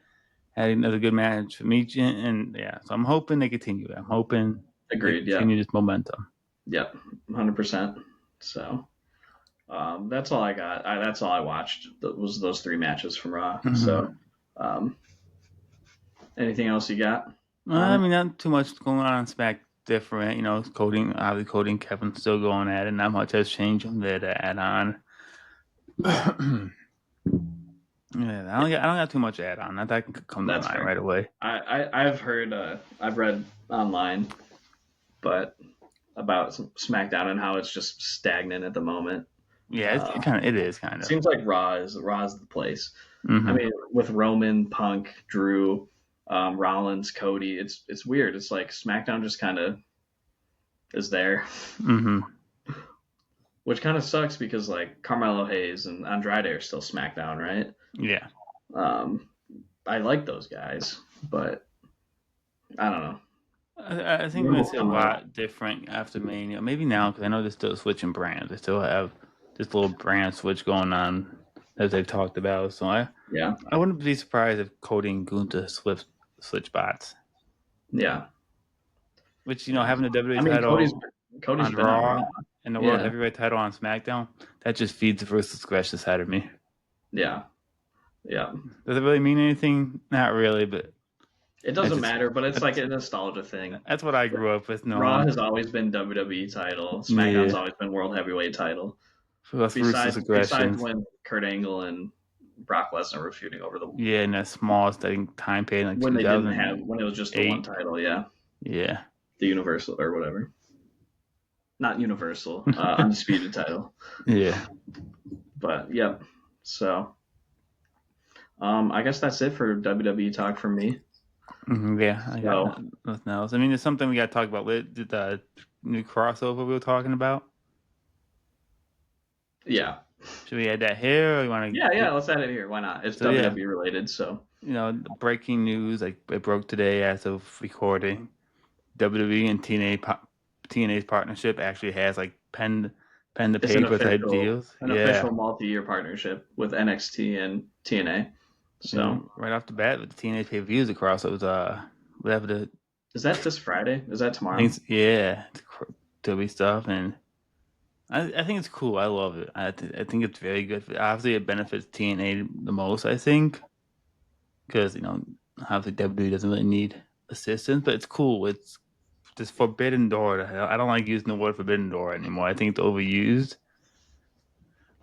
Had another good match for me, and yeah, so I'm hoping they continue. I'm hoping they Agreed. Yeah. continue this momentum. Yep. 100%. So that's all I got. That's all I watched. Was those three matches from Raw. So Hmm. um, anything else you got on I it? mean, not too much going on Smack different. Obviously, Cody and Kevin still going at it. Not much has changed from there to add on. Yeah, I don't got too much to add on. Not that can come to That's mind fair. right away. I've heard I've read online, but about SmackDown and how it's just stagnant at the moment. Yeah, Uh, it is kind of. seems like Raw is the place. I Mm-hmm. mean, with Roman, Punk, Drew, Rollins, Cody, it's weird. It's like SmackDown just kind of is there, Mm-hmm. which kind of sucks because like Carmelo Hayes and Andrade are still SmackDown, right? Yeah. Um, I like those guys, but I don't know. I think we're gonna Rumble's see a coming up. lot different after Mania. Maybe now because I know they're still switching brands. They still have this little brand switch going on as they've talked about. So Yeah, I wouldn't be surprised if Cody and Gunther switch bots. yeah, Which yeah. having the I WWE mean, title Cody's on been on Raw. Raw and the World Yeah, Heavyweight title on SmackDown, that just feeds the ruthless aggression side of me. yeah, yeah. Does it really mean anything? Not really, but It that's doesn't just matter, but it's like that's, a nostalgia thing. that's what I Like, grew up with Raw knowing. has always been WWE title. SmackDown's Yeah, always been World Heavyweight title. for us ruthless Besides aggressions. when Kurt Angle and Brock Lesnar were feuding over the Yeah, in that smallest I think time period, like when they didn't have when it was just the one 2008. title. Yeah, Yeah. the Universal or whatever. Not Universal, undisputed title. Yeah. But yep. So I guess that's it for WWE talk from me. Yeah, I got So nothing else. I mean, there's something we got to talk about. The new crossover we were talking about. yeah, Should we add that here, or you want to yeah. get? Let's add it here. Why not? It's So yeah, WWE related. So the breaking news like it broke today as of recording. WWE and TNA's partnership actually has like pen to it's an paper type deals. official Yeah. multi-year partnership with NXT and TNA. So Right off the bat with the TNA pay per views across, it was whatever the is that this Friday? Is that I think tomorrow? yeah, WWE stuff and. I think it's cool. I love it. I think it's very good. Obviously, it benefits TNA the most. I think because obviously WWE doesn't really need assistance, but it's cool. It's this forbidden door. I don't like using the word forbidden door anymore. I think it's overused.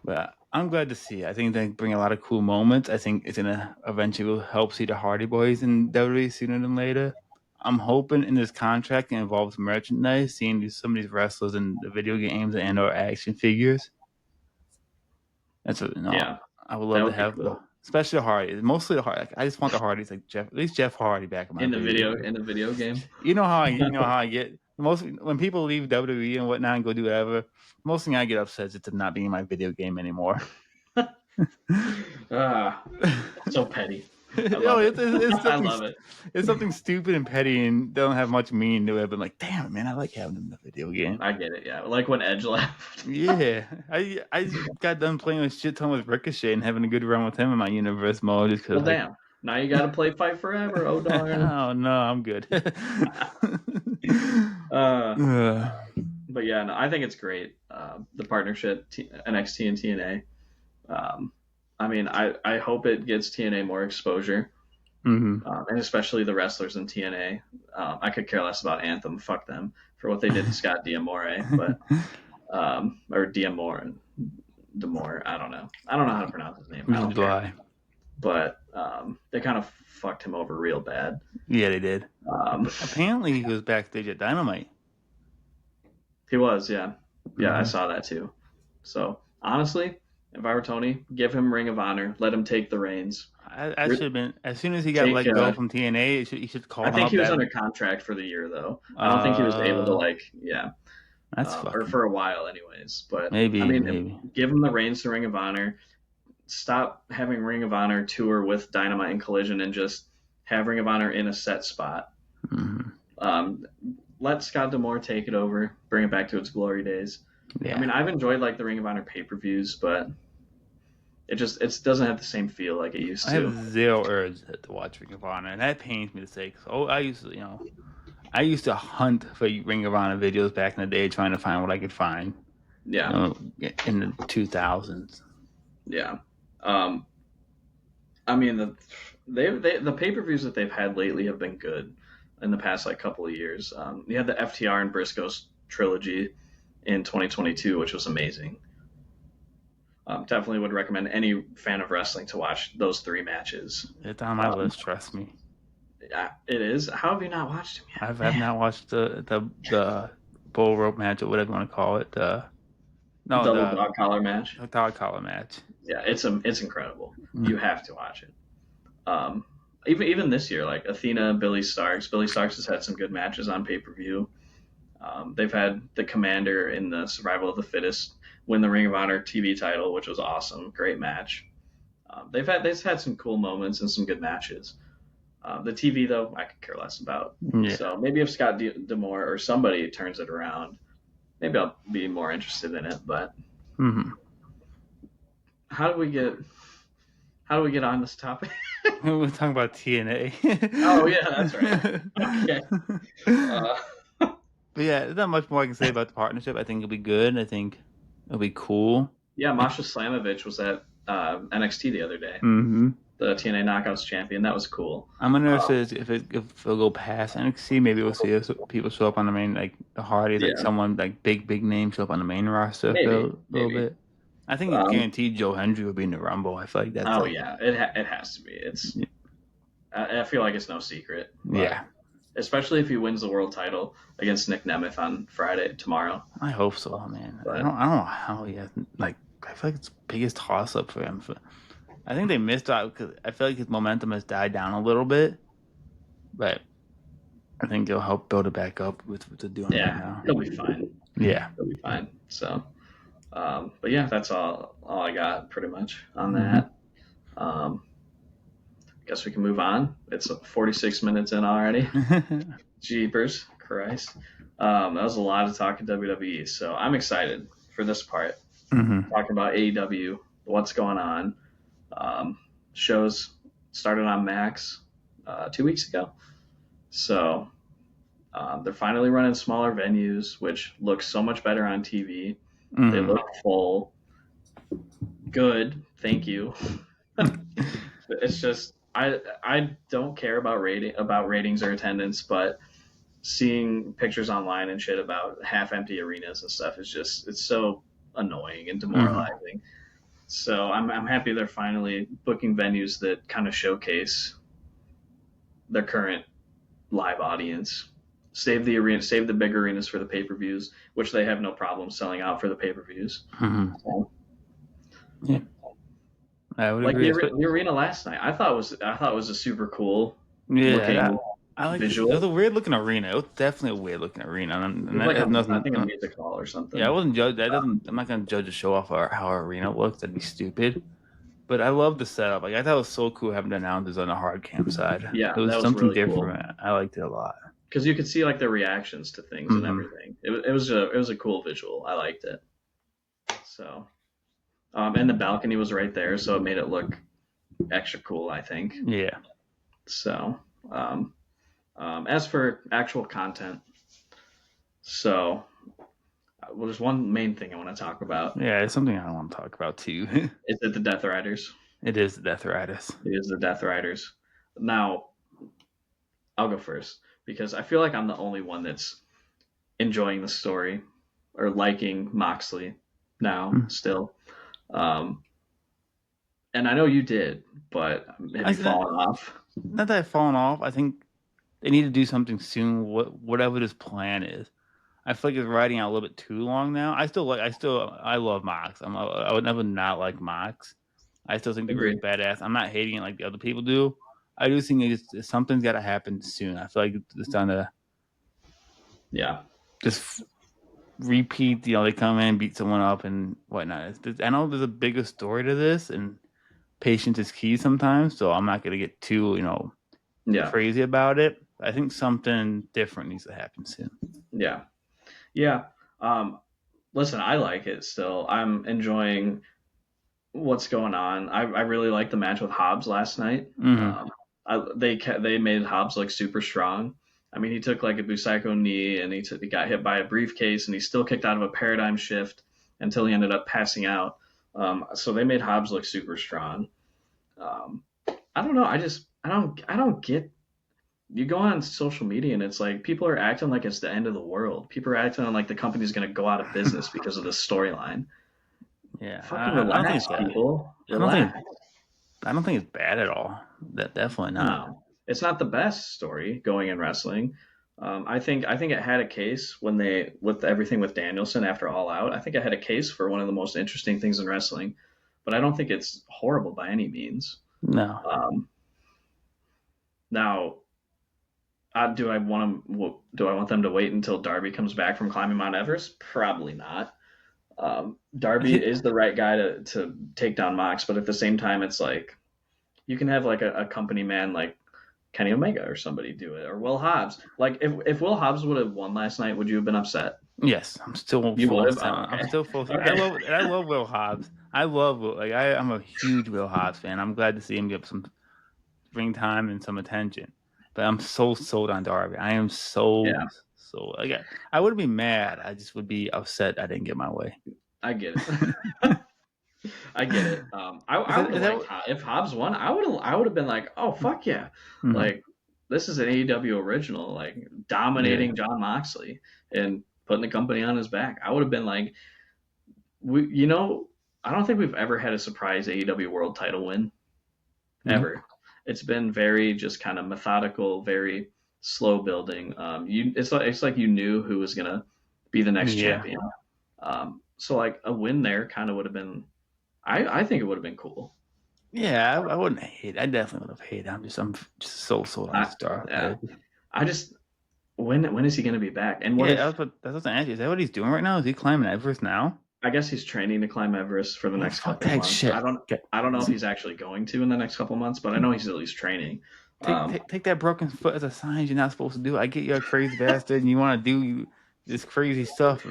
But I'm glad to see it. I think they bring a lot of cool moments. I think it's gonna eventually will help see the Hardy Boys in WWE sooner than later. I'm hoping in this contract it involves merchandise, seeing some of these wrestlers in the video games and/or action figures. That's what Yeah, I would that love to would be have cool. especially the Hardy. Mostly the Hardy. Like, I just want the Hardys like Jeff, at least Jeff Hardy back in my video game. In the video game. You know how I get most when people leave WWE and whatnot and go do whatever. Most thing I get upset is to not be in my video game anymore. Ah, so petty. I No, love it. it's I something love it. it's something stupid and petty and don't have much meaning to it. But like, damn it, man, I like having them in the video game. I get it. Yeah, like when Edge left. Yeah, I got done playing a shit ton with Ricochet and having a good run with him in my universe mode just because Well, like damn. Now you got to play Fight Forever. Oh darn. oh no, I'm good. Uh, But yeah, no, I think it's great. The partnership, NXT and TNA. I mean, I hope it gets TNA more exposure, mm-hmm. and especially the wrestlers in TNA. I could care less about Anthem. Fuck them for what they did to Scott D'Amore, but or D'Amore, Demore. I don't know. I don't know how to pronounce his name. I Neither don't do care. I. But they kind of fucked him over real bad. Yeah, they did. Um, Apparently, he was backstage at Dynamite. he was, yeah, I Mm-hmm. saw that too. So honestly, if I were Tony, give him Ring of Honor, let him take the reins. I should have been as soon as he got Take. let go from TNA. He should I call him think up. he was That under contract for the year though. I don't think he was able to yeah, that's or fucking for a while anyways. But I maybe mean, maybe. give him the reins to Ring of Honor. Stop having Ring of Honor tour with Dynamite and Collision and just have Ring of Honor in a set spot. Mm-hmm. Um, let Scott D'Amore take it over, bring it back to its glory days. I Yeah, mean, I've enjoyed like the Ring of Honor pay-per-views, but it doesn't have the same feel like it used I have to. zero urge to watch Ring of Honor, and that pains me to say. Cause, I used to hunt for Ring of Honor videos back in the day, trying to find what I could find. Yeah, In the 2000s. yeah. Um, I mean the pay-per-views that they've had lately have been good in the past like couple of years. You had the FTR and Briscoes trilogy in 2022, which was amazing. Definitely would recommend any fan of wrestling to watch those three matches. It's on my Um, list. Trust me. yeah, it is. How have you not watched them yet, I've man? not watched the bull rope match or whatever you want to call it. No, Double dog collar match. the dog collar match. Yeah, it's incredible. You Mm. have to watch it. Um, even this year, like Athena, Billy Starks. Billy Starks has had some good matches on pay per view. They've had the Commander in the Survival of the Fittest win the Ring of Honor TV title, which was awesome. Great match. They've had some cool moments and some good matches. The TV though, I could care less about. Yeah. So maybe if Scott D'Amore or somebody turns it around, maybe I'll be more interested in it. But Mm-hmm. how do we get how do we get on this topic? We're talking about TNA. Oh yeah, that's right. Okay. Uh, But yeah, there's not much more I can say about the partnership. I think it'll be good. I think it'll be cool. yeah, Masha Slamovich was at NXT the other day. Mm-hmm. The TNA Knockouts champion. That was cool. I'm interested if it'll go past NXT. Maybe we'll see people show up on the main, like the Hardys, like Yeah, someone like big name show up on the main roster for a little maybe. bit. I think it's Um, guaranteed Joe Hendry will be in the Rumble. I feel like that's oh like yeah, it has to be. I feel like it's no secret, but yeah. especially if he wins the world title against Nick Nemeth on Friday tomorrow. I hope so, man. But I don't know how he has like. I feel like it's the biggest toss up for him. I think they missed out because I feel like his momentum has died down a little bit, but I think it'll help build it back up with what they're doing right yeah, now. he'll be fine. Yeah. He'll be fine. So, but yeah, that's all I got pretty much on Mm-hmm. that. Um, guess we can move on. It's 46 minutes in already. Jeepers, Christ. That was a lot of talking WWE, so I'm excited for this part. Mm-hmm. Talking about AEW, what's going on. Um, shows started on Max 2 weeks ago. So they're finally running smaller venues, which look so much better on TV. They Mm-hmm. look full. Good. Thank you. It's just I don't care about ratings or attendance, but seeing pictures online and shit about half empty arenas and stuff is just it's so annoying and Mm-hmm. demoralizing. So I'm happy they're finally booking venues that kind of showcase their current live audience. Save the big arenas for the pay per views, which they have no problem selling out for the pay per views. Mm-hmm. So, Yeah, I would like agree. the arena last night, I thought it was a super cool Yeah, looking I like it. It was visual. a weird looking arena. It was definitely a weird looking arena, It and was that like has I nothing. think a music hall or Yeah, I something. wasn't judge. That doesn't. I'm not gonna judge the show off or how our arena looks. That'd be stupid. But I love the setup. Like I thought it was so cool having the announcers on the hard cam side. Yeah, It was that was something really cool different. I liked it a lot. because you could see like their reactions to things and Mm-hmm. everything. It was a cool visual. I liked it. So and the balcony was right there, so it made it look extra cool. I think. Yeah. So as for actual content, So, well, there's one main thing I want to talk about. Yeah, it's something I want to talk about too. Is it the Death Riders? It is the Death Riders. It is the Death Riders. Now, I'll go first because I feel like I'm the only one that's enjoying the story or liking Moxley now Hmm. still. Um, and I know you did, but have I you said fallen off? not that I've fallen off. I think they need to do something soon. Whatever this plan is, I feel like it's riding out a little bit too long now. I love Mox. I would never not like Mox. I still think the guy's Agreed. badass. I'm not hating it like the other people do. I do think something's got to happen soon. I feel like it's time to Yeah. just repeat. They come in, beat someone up, and whatnot. I know there's a bigger story to this, and patience is key sometimes. So I'm not gonna get too Yeah. crazy about it. I think something different needs to happen soon. Yeah. Yeah. Um, listen, I like it still. I'm enjoying what's going on. I really liked the match with Hobbs last night. Hmm. They made Hobbs look super strong. I mean, he took like a Busaiku knee and he got hit by a briefcase and he still kicked out of a paradigm shift until he ended up passing out. So they made Hobbs look super strong. Um, I don't know. I don't get. You go on social media and it's like people are acting like it's the end of the world. People are acting like the company's going to go out of business because of this storyline. Yeah, Fucking I don't think relax, it's bad. people. I don't think Relax. I don't think it's bad at all. That definitely not. No, it's not the best story going in wrestling. I think it had a case when they with everything with Danielson after All Out. I think it had a case for one of the most interesting things in wrestling, but I don't think it's horrible by any means. No. Um, now, do I want them to wait until Darby comes back from climbing Mount Everest? Probably not. Darby is the right guy to take down Mox, but at the same time, it's like you can have like a company man like Kenny Omega or somebody do it, or Will Hobbs. Like if Will Hobbs would have won last night, would you have been upset? Yes, I'm still You full. would have. Oh, I'm okay. still full. Okay. I love Will Hobbs. I love I'm a huge Will Hobbs fan. I'm glad to see him get some ring time and some attention. But I'm so sold on Darby. I am Yeah, so I wouldn't be mad. I just would be upset I didn't get my way. I get it. I get it. I would Is have that liked what? if Hobbs won. I would have been like, oh fuck yeah, Mhm. like this is an AEW original, like Yeah. dominating John Moxley and putting the company on his back. I would have been like, I don't think we've ever had a surprise AEW World Title win Nope. ever. It's been very just kind of methodical, very slow building. It's like you knew who was gonna be the next Yeah. champion. So like a win there kind of would have been. I think it would have been cool. Yeah, I wouldn't hate. I definitely would have hated. I'm just so sold on I, Star, yeah, baby. I just when is he gonna be back? And what Yeah, if that's what I asked you. Is that what he's doing right now? Is he climbing Everest now? I guess he's training to climb Everest for the Man, next fuck couple of that months. I shit. don't I don't know if he's actually going to in the next couple of months, but I know he's at least training. Um, Take that broken foot as a sign you're not supposed to do. I get you're a crazy bastard and you want to do this crazy stuff.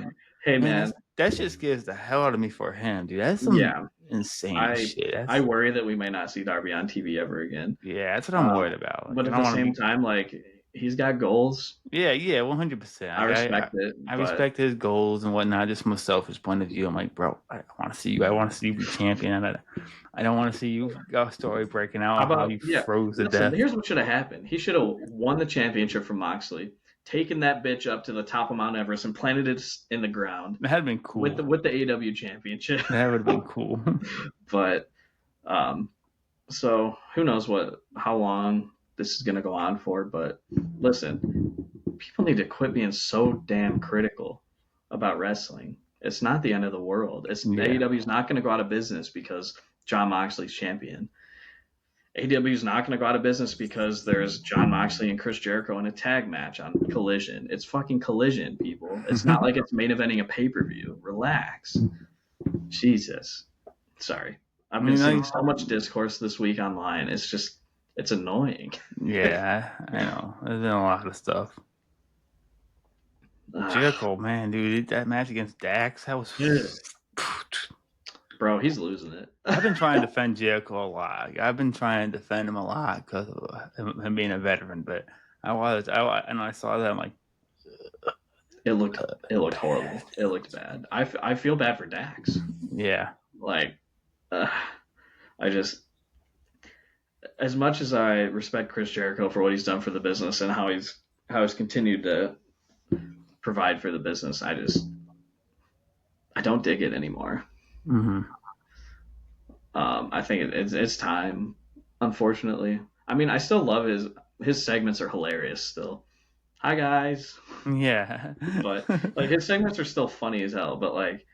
hey Man, man, that shit scares the hell out of me for him, dude. That's some yeah, insane I shit. I worry that we may not see Darby on TV ever again. Yeah, that's what I'm worried Um, about. Like, but I at don't the want to same be. time, like he's got goals. Yeah, 100%. I respect it, I but respect his goals and whatnot. Just from a selfish point of view, I'm like, bro, I want to see you. I want to see you be champion. I don't want to see you got a story breaking how out how about you yeah? froze to Listen, death. here's what should have happened. He should have won the championship from Moxley, taken that bitch up to the top of Mount Everest, and planted it in the ground That had been with the cool. with the AW championship. That would have been cool. But um, so who knows how long this is gonna go on for? But listen, people need to quit being so damn critical about wrestling. It's not the end of the world. It's Yeah. AEW is not going to go out of business because John Moxley's champion. AEW is not going to go out of business because there's John Moxley and Chris Jericho in a tag match on Collision. It's fucking Collision, people. It's not like it's main eventing a pay per view. Relax. Jesus. Sorry. I've been seeing so much discourse this week online. It's annoying. Yeah, I know. There's been a lot of stuff. Jericho, man, dude, that match against Dax, that was. Bro, he's losing it. I've been trying to defend Jericho a lot. I've been trying to defend him a lot because of him being a veteran. But and I saw that I'm like, It looked horrible. It looked bad. I feel bad for Dax. Yeah. Like, uh, I just, as much as I respect Chris Jericho for what he's done for the business and how he's continued to provide for the business, I don't dig it anymore. Mm-hmm. I think it's time. Unfortunately, I mean, I still love his segments are hilarious still. Hi guys, Yeah. but like his segments are still funny as hell. But like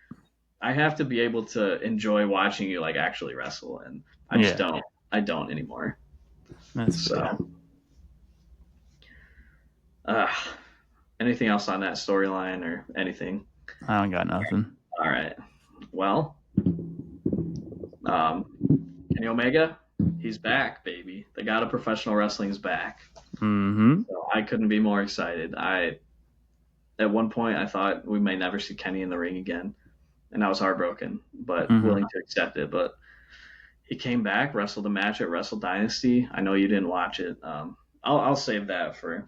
I have to be able to enjoy watching you like actually wrestle, and I just Yeah. don't. I don't anymore. That's fair. So, uh, anything else on that storyline or anything? I don't got nothing. All right. Well, um, Kenny Omega, he's back, baby. The god of professional wrestling is back. Mm-hmm. So I couldn't be more excited. At one point I thought we may never see Kenny in the ring again, and I was heartbroken, but Mm-hmm. willing to accept it. But he came back, wrestled a match at Wrestle Dynasty. I know you didn't watch it. I'll save that for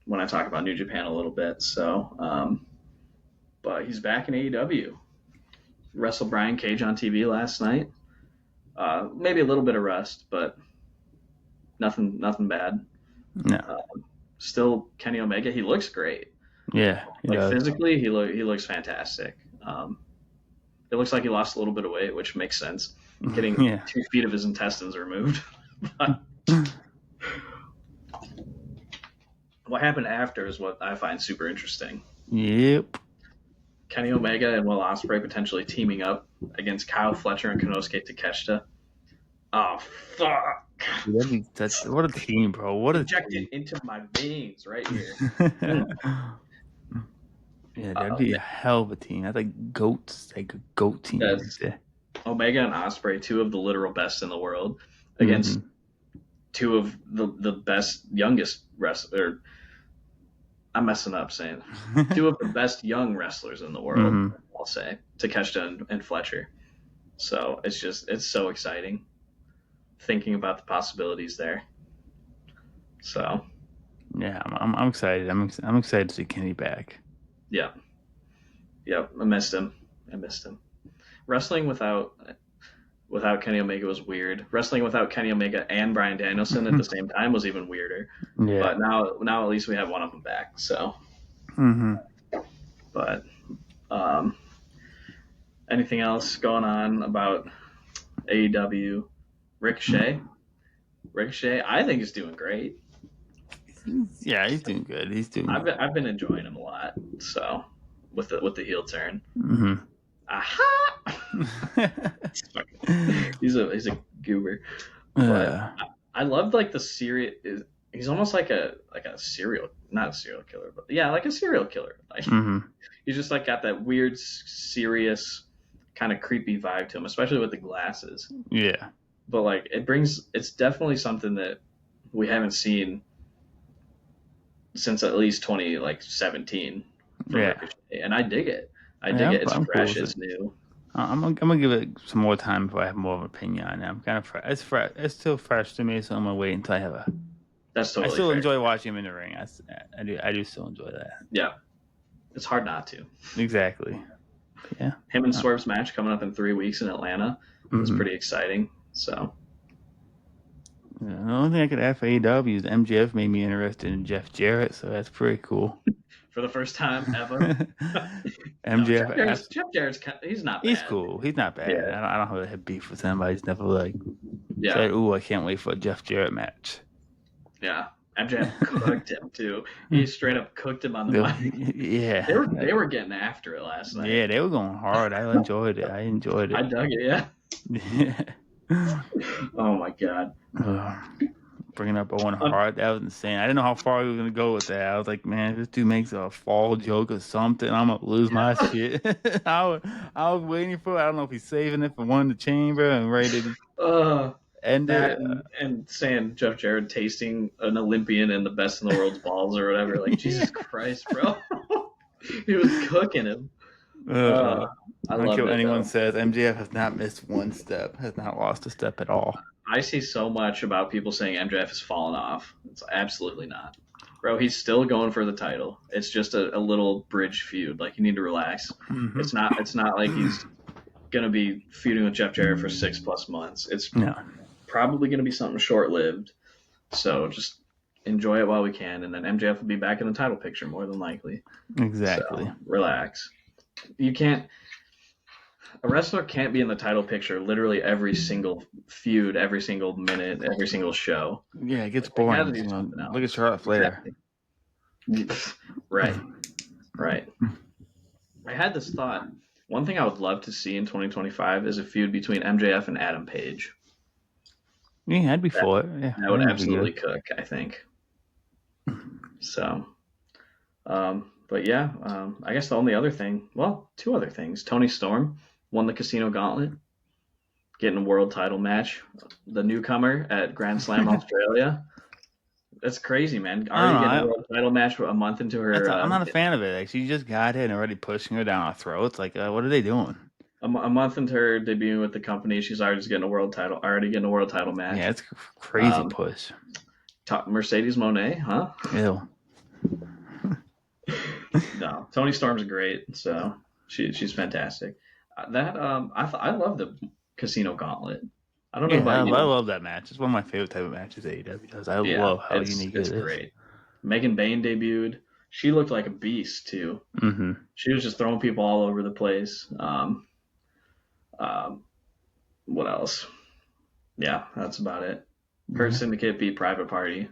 when I talk about New Japan a little bit. So, but he's back in AEW. Wrestled Brian Cage on TV last night. Maybe a little bit of rust, but nothing bad. No. Still Kenny Omega. He looks great. Yeah, he Like does. physically, he looks fantastic. It looks like he lost a little bit of weight, which makes sense. Getting Yeah. 2 feet of his intestines removed. But what happened after is what I find super interesting. Yep. Kenny Omega and Will Ospreay potentially teaming up against Kyle Fletcher and Konosuke Takeshita. Oh fuck! What a team, bro. What a Inject team. it into my veins right here. Mm. Yeah, that'd be a hell of a team. That's like goats, like a goat team right That's there. Omega and Ospreay, two of the literal best in the world, against Mm-hmm. two of the best youngest wrestler. I'm messing up saying two of the best young wrestlers in the world. Mm-hmm. I'll say Takeshita and Fletcher. So it's so exciting thinking about the possibilities there. So Yeah, I'm excited. I'm excited to see Kenny back. yeah, yeah, I missed him. I missed him. Wrestling without Kenny Omega was weird. Wrestling without Kenny Omega and Bryan Danielson at the same time was even weirder. Yeah. But now at least we have one of them back. So, Mm-hmm. but um, anything else going on about AEW? Ricochet, I think is doing great. Yeah, he's doing good. He's doing good. I've been enjoying him a lot. So with the heel turn, Mm-hmm. aha! He's a goober, but uh, I loved like the serious. He's almost like a serial, not a serial killer, but yeah, like a serial killer. Like mm-hmm. he's just like got that weird, serious, kind of creepy vibe to him, especially with the glasses. Yeah. But like it's definitely something that we haven't seen since at least 2017 from Yeah. Ricochet, and I dig it. I dig Yeah, it. It's I'm cool fresh. with It's it. new. I'm gonna give it some more time before I have more of an opinion on it. I'm kind of fresh. It's fresh. It's still fresh to me, so I'm gonna wait until I have a. That's I totally still fair. enjoy watching him in the ring. I do. I do still enjoy that. Yeah, it's hard not to. Exactly. Yeah. Him and Swerve's match coming up in 3 weeks in Atlanta is Mm-hmm. pretty exciting. So Yeah, the only thing I could add for AEW is MJF made me interested in Jeff Jarrett, so that's pretty cool. for the first time ever, no, MJF, Jeff Jarrett's he's not he's bad. cool. He's not bad. Yeah, I don't really have beef with him. I just never like yeah, said, "Ooh, I can't wait for a Jeff Jarrett match." yeah. MJF cooked him too. He straight up cooked him on the mic. Yeah. They were getting after it last night. Yeah, they were going hard. I enjoyed it. I enjoyed I it. dug it. Yeah. Yeah. Oh my god. Bringing up Owen Hart, that was insane. I didn't know how far he was gonna go with that. I was like, man, if this dude makes a fall joke or something, I'm gonna lose my shit. I was waiting for it. I don't know if he's saving it for one in the chamber and ready to end That it. and saying Jeff Jarrett tasting an Olympian and the best in the world's balls or whatever. Like Jesus Christ, bro. He was cooking him. I I don't loved care what it anyone though. says. MJF has not missed one step, has not lost a step at all. I see so much about people saying MJF has fallen off. It's absolutely not. Bro, he's still going for the title. It's just a little bridge feud. Like, you need to relax. Hmm. It's not like he's gonna be feuding with Jeff Jarrett for 6+ months. It's No, probably gonna be something short lived. So just enjoy it while we can, and then MJF will be back in the title picture more than likely. exactly. So relax. You can't. A wrestler can't be in the title picture literally every single feud, every single minute, every single show. Yeah, it gets Like, they got to boring. do something Look at else. Charlotte Flair. Exactly. Right. Right. I had this thought. One thing I would love to see in 2025 is a feud between MJF and Adam Page. Yeah, I'd be That for it. Yeah, that I would think it'd be good. absolutely cook, I think. So, but yeah, I guess the only other thing, well, two other things. Tony Storm won the Casino Gauntlet, getting a world title match. The newcomer at Grand Slam Australia. That's crazy, man. I Already getting a don't know. world title match a month into her. I'm not a fan of it. Like, she just got it and already pushing her down our throats. Like, what are they doing? A month into her debuting with the company, she's already just getting a world title. Already getting a world title Yeah, match. it's crazy Um, push. Mercedes Monet, huh? Ew. No, Tony Storm's great. So she's fantastic. I love the Casino Gauntlet. I don't know Yeah, about I you. love that match. It's one of my favorite type of matches AEW does. I Yeah, love how unique it's it is. great. Megan Bain debuted. She looked like a beast too. Mm-hmm. She was just throwing people all over the place. Um, what else? Yeah, that's about it. Hurt Yeah. Syndicate beat Private Party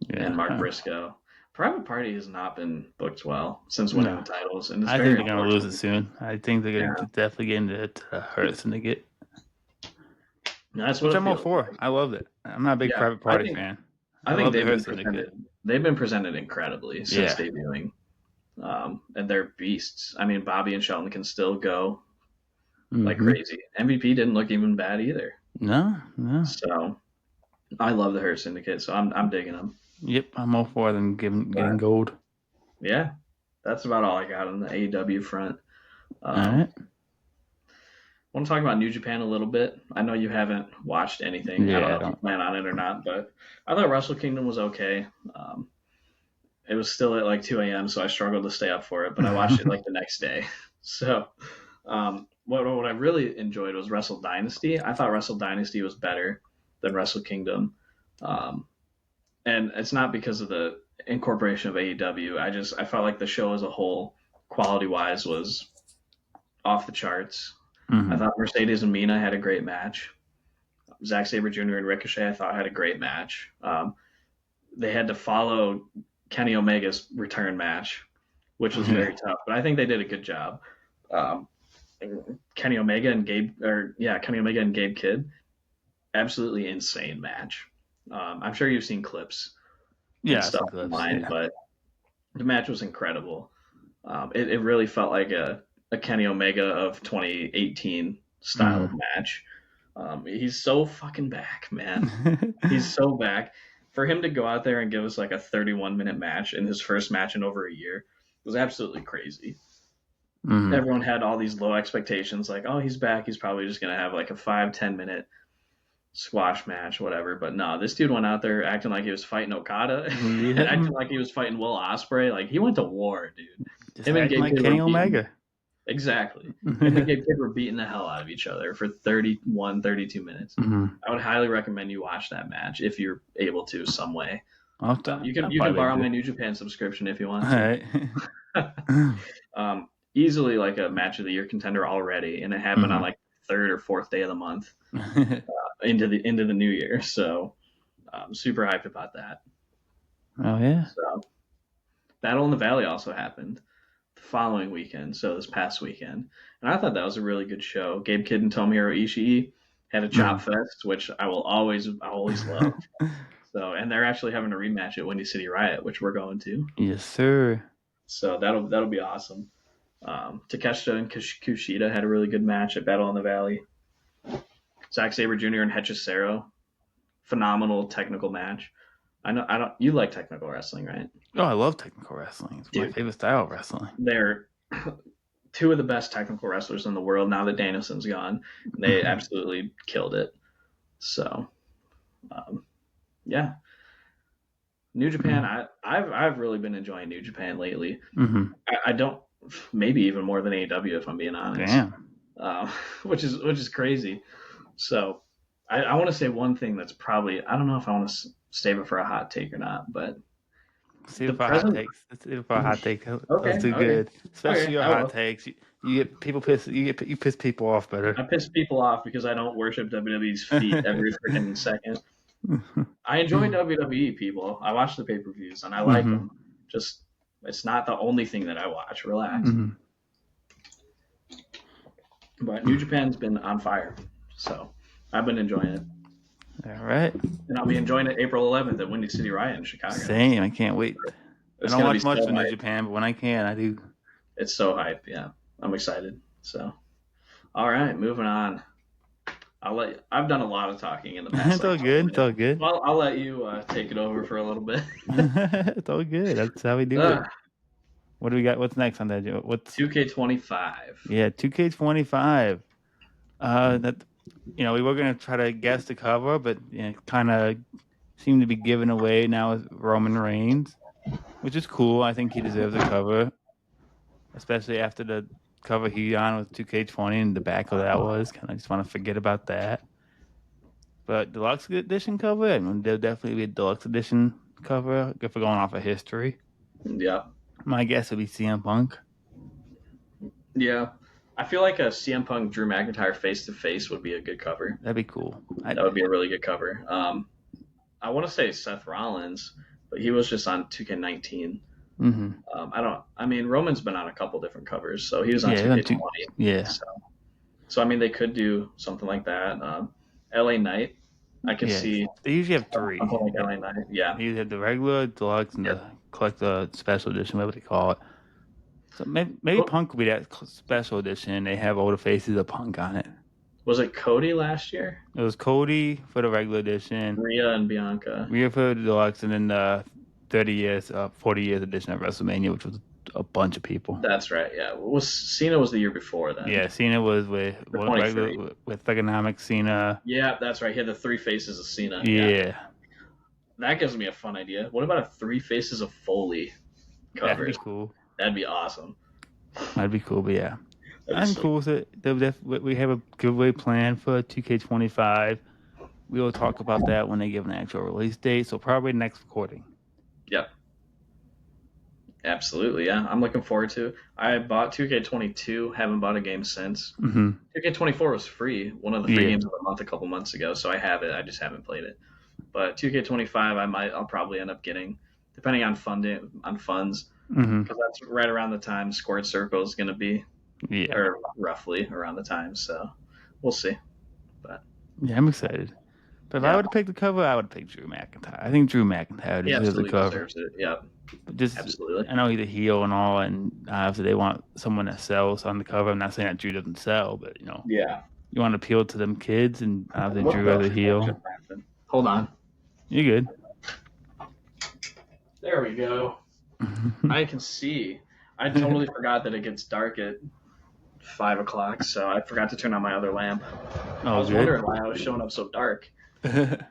and Mark Yeah. Briscoe. Private Party has not been booked well since winning No. the titles, and it's I think very they're gonna lose it unfortunate. soon. I think they're gonna Yeah, definitely get into it, Hurt Syndicate, that's what which it I'm all feels for. like. I loved it. I'm not a big Yeah, Private Party fan. I I think love the Hurt Syndicate. they've been presented incredibly since Yeah. debuting, and they're beasts. I mean, Bobby and Shelton can still go like Mm-hmm. crazy. MVP didn't look even bad either. No, no. So I love the Hurt Syndicate, so I'm digging them. Yep, I'm all for them getting But gold. yeah, that's about all I got on the AEW front. All right. I want to talk about New Japan a little bit. I know you haven't watched anything. I don't Yeah, I know if you don't. plan on it or not, but I thought Wrestle Kingdom was okay. It was still at like 2 a.m., so I struggled to stay up for it, but I watched it like the next day. So, what I really enjoyed was Wrestle Dynasty. I thought Wrestle Dynasty was better than Wrestle Kingdom, um, and it's not because of the incorporation of AEW. I felt like the show as a whole, quality wise, was off the charts. I Mm-hmm. thought Mercedes and Mina had a great match. Zack Sabre Jr. and Ricochet, I thought, had a great match. They had to follow Kenny Omega's return match, which was Yeah. very tough, but I think they did a good job. Um, Kenny Omega and Kenny Omega and Gabe Kidd, absolutely insane match. I'm sure you've seen clips and Yeah, stuff some clips. online, Yeah. but the match was incredible. It really felt like a Kenny Omega of 2018 style of Mm. match. He's so fucking back, man. He's so back. For him to go out there and give us like a 31-minute match in his first match in over a year was absolutely crazy. Mm-hmm. Everyone had all these low expectations, like, oh, he's back. He's probably just going to have like a 5-10 minute squash match, whatever. But no, this dude went out there acting like he was fighting Okada and Yeah. acting like he was fighting Will Ospreay. Like, he went to war, dude. Just Him and acting Gabe like Kidd were Kenny beating. Omega. Exactly. Him and Gabe Kidd were beating the hell out of each other for 31, 32 minutes. Mm-hmm. I would highly recommend you watch that match if you're able to some way. I'll You can probably borrow my do. New Japan subscription if you All want right. to. Easily like a match of the year contender already, and it happened on Mm-hmm. like third or fourth day of the month into the new year. So super hyped about that. Oh yeah. So Battle in the Valley also happened the following weekend, so this past weekend, and I thought that was a really good show. Gabe Kidd and Tomohiro Ishii had a chop fest, which I always love. So, and they're actually having a rematch at Windy City Riot, which we're going to. Yes, sir. So that'll be awesome. Takeshita and Kushida had a really good match at Battle in the Valley. Zack Sabre Jr. and Hechicero, phenomenal technical match. I don't. You like technical wrestling, right? Oh, I love technical wrestling. It's my Dude, favorite style of wrestling. they're two of the best technical wrestlers in the world now that Danielson's gone. They absolutely killed it. So, yeah. New Japan. I've really been enjoying New Japan lately. Mm-hmm. I don't maybe even more than AEW if I'm being honest, Damn. uh, which is crazy. So I want to say one thing that's probably I don't know if I want to save it for a hot take or not, but See the if our hot present. takes. Let's see if our hot takes. Those Okay, do okay, good, especially okay. your I hot will. takes. You get people pissed. You piss people off better. I piss people off because I don't worship WWE's feet every freaking second. I enjoy WWE people. I watch the pay per views and I like Mm-hmm. them. Just it's not the only thing that I watch. Relax. Mm-hmm. But New Japan's been on fire, so I've been enjoying it, All right. and I'll be enjoying it April 11th at Windy City Riot in Chicago. Same. I can't wait. I It's don't gonna be watch so much of New hype. Japan, but when I can, I do. It's so hype. Yeah, I'm excited. So, all right, moving on. I've done a lot of talking in the past It's like all 20 good. It's minutes. all good. Well, I'll let you take it over for a little bit. It's all good. That's how we do it. What do we got? What's next on that? What's 2K25. yeah? 2K25. That we were gonna try to guess the cover, but kind of seemed to be given away now with Roman Reigns, which is cool. I think he deserves a cover, especially after the cover he on with 2K20 and the back of that was. Kind of just want to forget about that. But deluxe edition cover, I mean, there'll definitely be a deluxe edition cover if we're going off of history. Yeah, My guess would be CM Punk. yeah. I feel like a CM Punk Drew McIntyre face to face would be a good cover. That'd be cool. That would be a really good cover. I want to say Seth Rollins, but he was just on 2K19. Mm-hmm. I don't. I mean, Roman's been on a couple different covers, so he was on Yeah, them 2K20. two. Yeah, So I mean, they could do something like that. LA Knight, I could yeah. see They usually have three. something like LA Knight. Yeah. They usually have the regular, deluxe, and Yep. the collector special edition, whatever they call it. So maybe Punk would be that special edition. They have all the faces of Punk on it. Was it Cody last year? It was Cody for the regular edition, Rhea and Bianca. Rhea for the deluxe, and then the 30 years, 40 years edition of WrestleMania, which was a bunch of people. That's right. Yeah. Was Cena was the year before then? Yeah, Cena was with For regular 23. with Thugonomics Cena. Yeah, that's right. He had the three faces of Cena. Yeah. Yeah, That gives me a fun idea. What about a three faces of Foley that'd be covers? cool. That'd be awesome. That'd be cool. But yeah, That'd be I'm so. cool with it. We have a giveaway plan for 2K25. We will talk about that when they give an actual release date. So probably next recording. Yep. Absolutely. Yeah. I'm looking forward to it. I bought 2K22. Haven't bought a game since. Mm-hmm. 2K24 was free. One of the free Yeah, games of the month a couple months ago. So I have it. I just haven't played it. But 2K25, I'll probably end up getting, depending on funds, mm-hmm. because that's right around the time Scored Circle is going to be, Yeah, or roughly around the time. So we'll see. But yeah. I'm excited. But if I yeah, would have picked the cover, I would have picked Drew McIntyre. I think Drew McIntyre he deserves the absolutely cover. deserves it. Yeah, But just, absolutely. I know he's a heel and all, and if they want someone that sells on the cover, I'm not saying that Drew doesn't sell, but Yeah. you want to appeal to them kids, and obviously What Drew the as a heck just heel. happened? Hold on. You're good. There we go. I can see. I totally forgot that it gets dark at 5 o'clock, so I forgot to turn on my other lamp. I Oh, was good. wondering why I was showing up so dark. But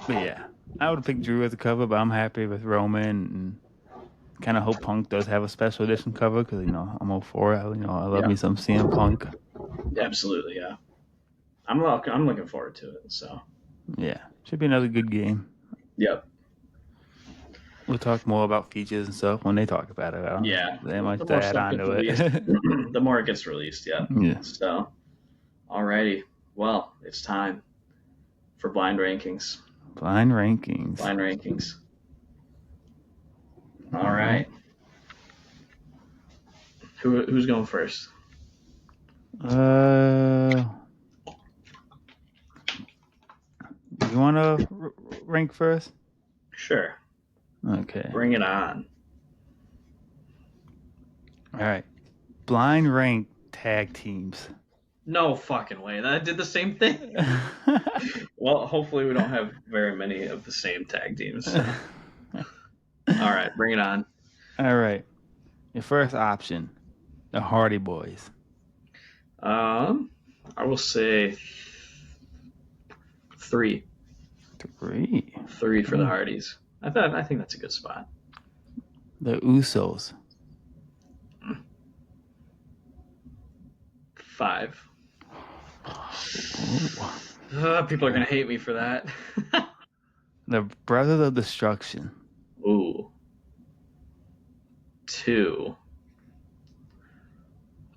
yeah, I would have picked Drew as a cover, but I'm happy with Roman, and kind of hope Punk does have a special edition cover because I'm all for it. I love Yeah, me some CM Punk. absolutely. Yeah, I'm looking forward to it. So, Yeah, should be another good game. yep. We'll talk more about features and stuff when they talk about it. I don't Yeah, have that much the to more add stuff on gets to released, it. the more it gets released. Yeah. Yeah. So, alrighty. Well, it's time for blind rankings. Blind rankings. Blind rankings. All All right. right. Who's going first? You want to rank first? Sure. Okay. Bring it on. All right. Blind rank tag teams. No fucking way. That did the same thing. Well, hopefully we don't have very many of the same tag teams. So. All right, bring it on. All right. Your first option, the Hardy Boys. I will say 3. 3. 3 for the Okay. Hardys. I think that's a good spot. The Usos. 5. Ooh. People are gonna hate me for that. The Brothers of Destruction. Ooh, 2.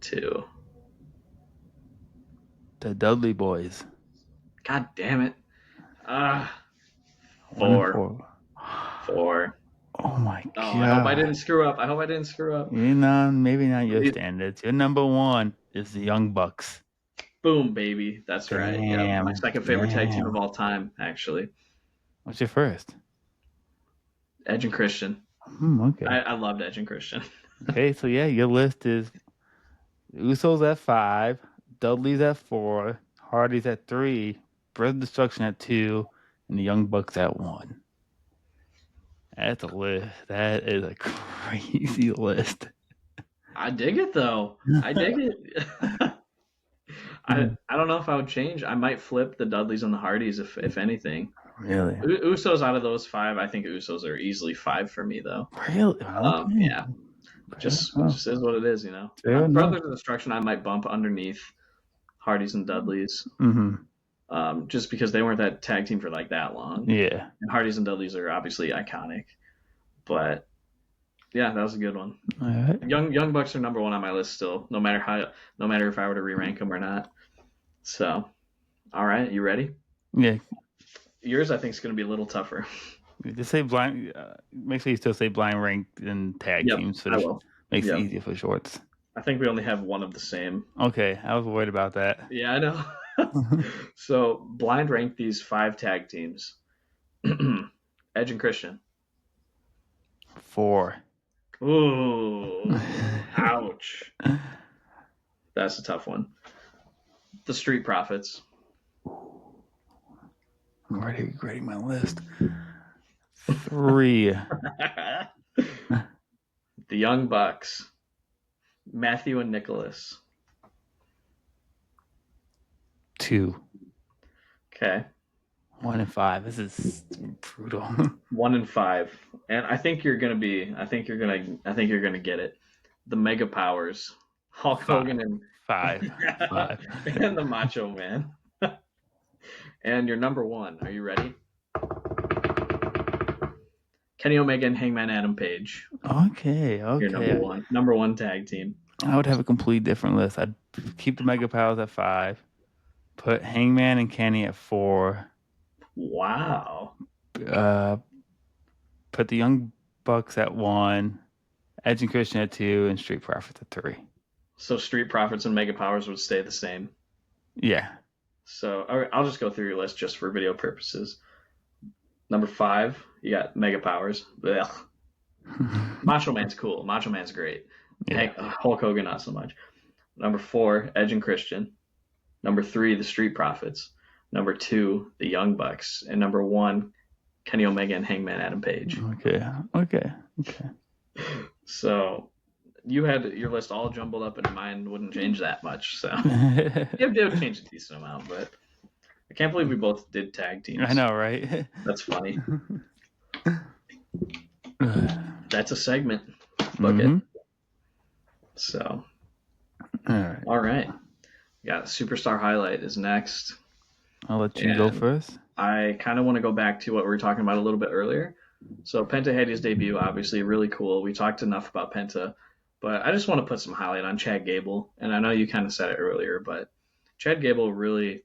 2. The Dudley Boys. God damn it. Uh, 1 and 4. 4. 4. Oh my Oh, I hope I god. didn't screw up. I hope I didn't screw up. You know, maybe not your Please. standards. Your number 1 is the Young Bucks. Boom, baby. That's right. Yep. My Damn. second favorite tag team of Damn. all time, actually. What's your first? Edge and Christian. Okay. I loved Edge and Christian. Okay, so yeah, your list is Usos at 5, Dudley's at 4, Hardy's at 3, Brothers of Destruction at 2, and the Young Bucks at 1. That's a list. That is a crazy list. I dig it though. I dig it. I don't know if I would change. I might flip the Dudleys and the Hardys if anything. Really? Usos out of those 5, I think Usos are easily 5 for me though. Really? Okay. Yeah, Fair enough. just is what it is, you know. Fair enough. Brothers of Destruction, I might bump underneath Hardys and Dudleys, Mm-hmm. just because they weren't that tag team for like that long. Yeah. And Hardys and Dudleys are obviously iconic, but yeah, that was a good one. All right. Young Bucks are number 1 on my list still, no matter if I were to re-rank them or not. So, all right, you ready? Yeah. Yours, I think, is going to be a little tougher. Just say blind. Make sure you still say blind ranked and tag Yep, teams for I the will. makes it Yep. easier for shorts. I think we only have one of the same. Okay, I was worried about that. Yeah, I know. So, blind rank these 5 tag teams. Edge and Christian. 4. Ooh, ouch. That's a tough one. The Street Profits. I'm already regretting my list. 3. The Young Bucks. Matthew and Nicholas. 2. Okay. 1 and 5. This is brutal. 1 and 5. And I think you're gonna get it. The Mega Powers. Hulk Hogan and 5. 5. and the Macho Man. And your number 1. Are you ready? Kenny Omega and Hangman Adam Page. Okay. Your number 1. Number 1 tag team. I would have a complete different list. I'd keep the Mega Powers at 5. Put Hangman and Kenny at 4. Wow. Put the Young Bucks at 1. Edge and Christian at 2, and Street Profits at 3. So Street Profits and Mega Powers would stay the same. Yeah. So all right, I'll just go through your list just for video purposes. Number 5, you got Mega Powers. Blech. Macho Man's cool. Macho Man's great. Yeah. Hulk Hogan, not so much. Number 4, Edge and Christian. Number 3, the Street Profits. Number 2, the Young Bucks. And number 1, Kenny Omega and Hangman Adam Page. Okay. So you had your list all jumbled up, and mine wouldn't change that much. So it would change a decent amount, but I can't believe we both did tag teams. I know, right? That's funny. That's a segment. Book it. So, all right. Yeah, Superstar Highlight is next. I'll let you go first. I kind of want to go back to what we were talking about a little bit earlier. So Penta had his debut, obviously really cool. We talked enough about Penta, but I just want to put some highlight on Chad Gable. And I know you kind of said it earlier, but Chad Gable really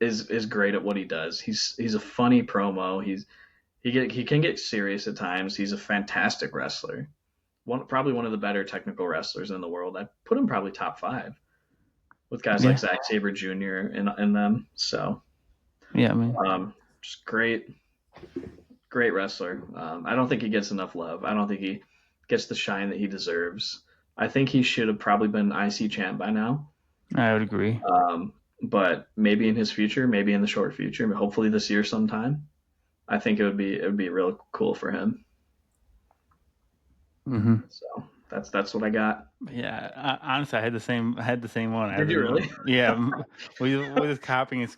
is great at what he does. He's a funny promo. He can get serious at times. He's a fantastic wrestler. Probably one of the better technical wrestlers in the world. I put him probably top 5 with guys like Zack Sabre Jr. in them. So yeah, man. Just great wrestler. I don't think he gets enough love. I don't think he gets the shine that he deserves. I think he should have probably been IC champ by now. I would agree. But maybe in his future, maybe in the short future, hopefully this year sometime. I think it would be real cool for him. Mm-hmm. So that's what I got. Yeah, honestly, I had the same one. Did you really? Yeah, we just copying and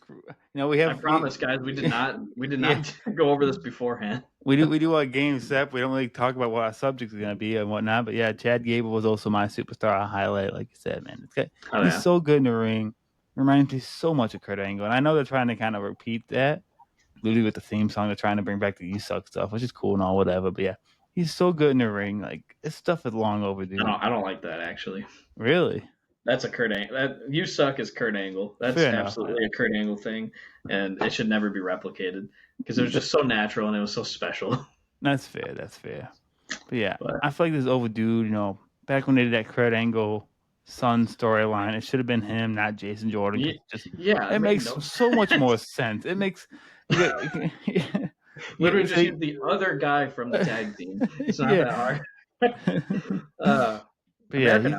We I have promise, guys, we did yeah. not go over this beforehand. We do our game set. We don't really talk about what our subjects are gonna be and whatnot. But yeah, Chad Gable was also my superstar highlight, like you said, man. Oh He's yeah, so good in the ring. Reminds me so much of Kurt Angle, and I know they're trying to kind of repeat that, literally with the theme song. They're trying to bring back the "You Suck" stuff, which is cool and all, whatever. But yeah, he's so good in the ring. Like this stuff is long overdue. I don't like that actually. Really, That's a Kurt Angle. That you suck is Kurt Angle. That's fair enough. absolutely a Kurt Angle thing, and it should never be replicated because it was just so natural and it was so special. That's fair. That's fair. But yeah, But I feel like this is overdue. Back when they did that Kurt Angle son storyline, it should have been him, not Jason Jordan. yeah, Cause just yeah, it it made makes no so much more sense. sense. It makes you Literally, just see, use the other guy from the tag team. It's not yeah. that hard. uh, But yeah, he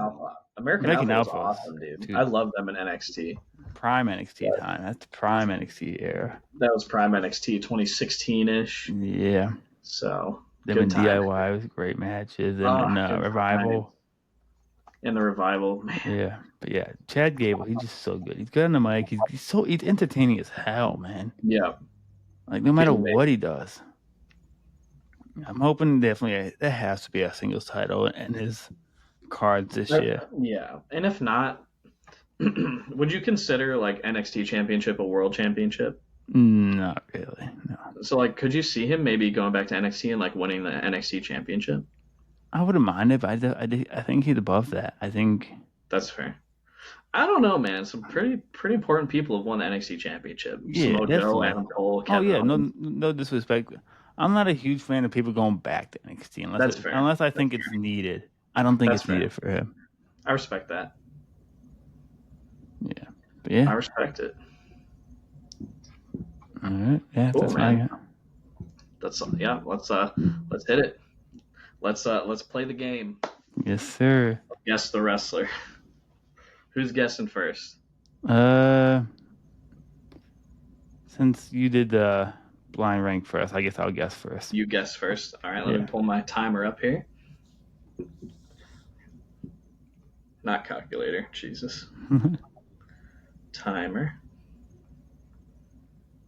American Megan Alpha was Alpha, awesome, dude. I dude, love them in NXT. prime NXT time. That's the prime NXT era. That was prime NXT 2016 ish. Yeah, So them good in time. DIY was great matches, and Oh, in good time. Revival. In the revival, man. Yeah, but yeah, Chad Gable, he's just so good. He's good on the mic. He's entertaining as hell, man. Yeah, Like no he's matter amazing. what he does. I'm hoping definitely there has to be a singles title in his cards this year. Yeah, and if not, would you consider like NXT Championship a World Championship? Not really. No, So like, could you see him maybe going back to NXT and like winning the NXT Championship? I wouldn't mind it, but I think he's above that. I think. That's fair. I don't know, man. Some pretty important people have won the NXT Championship. Yeah, Samoa Joe, definitely. Adam Cole, Oh Kevin yeah, Owens. no disrespect. I'm not a huge fan of people going back to NXT That's fair. unless I That's think it's fair. needed. I don't think That's it's fair. needed for him. I respect that. Yeah, but yeah. I respect it. All right. Yeah, Cool, that's man. my. That's yeah. Let's hit it. Let's play the game. Yes, sir. Guess the wrestler. Who's guessing first? Uh, since you did the blind rank first, I guess I'll guess first. You guess first. All right. Let me Yeah. pull my timer up here. Not calculator. Jesus. Timer.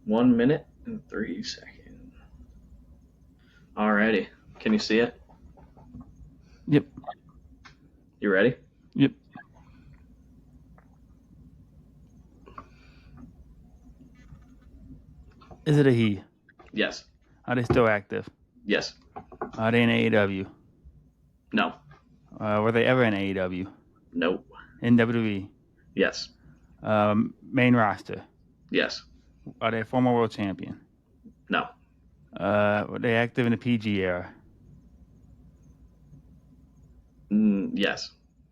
1 minute and 3 seconds. Alrighty. Can you see it? Yep. You ready? Yep. Is it a he? Yes. Are they still active? Yes. Are they in AEW? No. Were they ever in AEW? Nope. In WWE? Yes. Main roster? Yes. Are they a former world champion? No. Were they active in the PG era? Yes.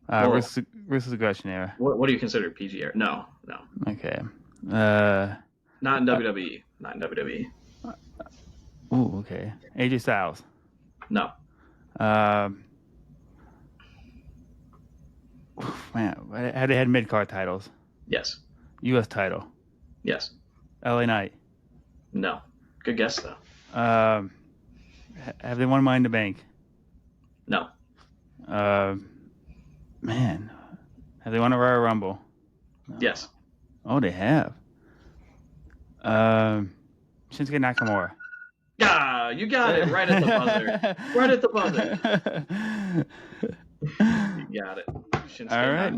Versus aggression era? What do you consider PG era? No. No. Okay. Not in WWE. Not in WWE. Ooh, okay. AJ Styles? No. Man, had they had mid card titles? Yes. U.S. title? Yes. LA Knight? No. Good guess though. Have they won Money in the Bank? No. Man, have they won a Royal Rumble? No. Yes. Oh, they have. Shinsuke Nakamura. Ah, you got it right at the buzzer. Right at the buzzer. You got it. Shinsuke All right, Nakamura.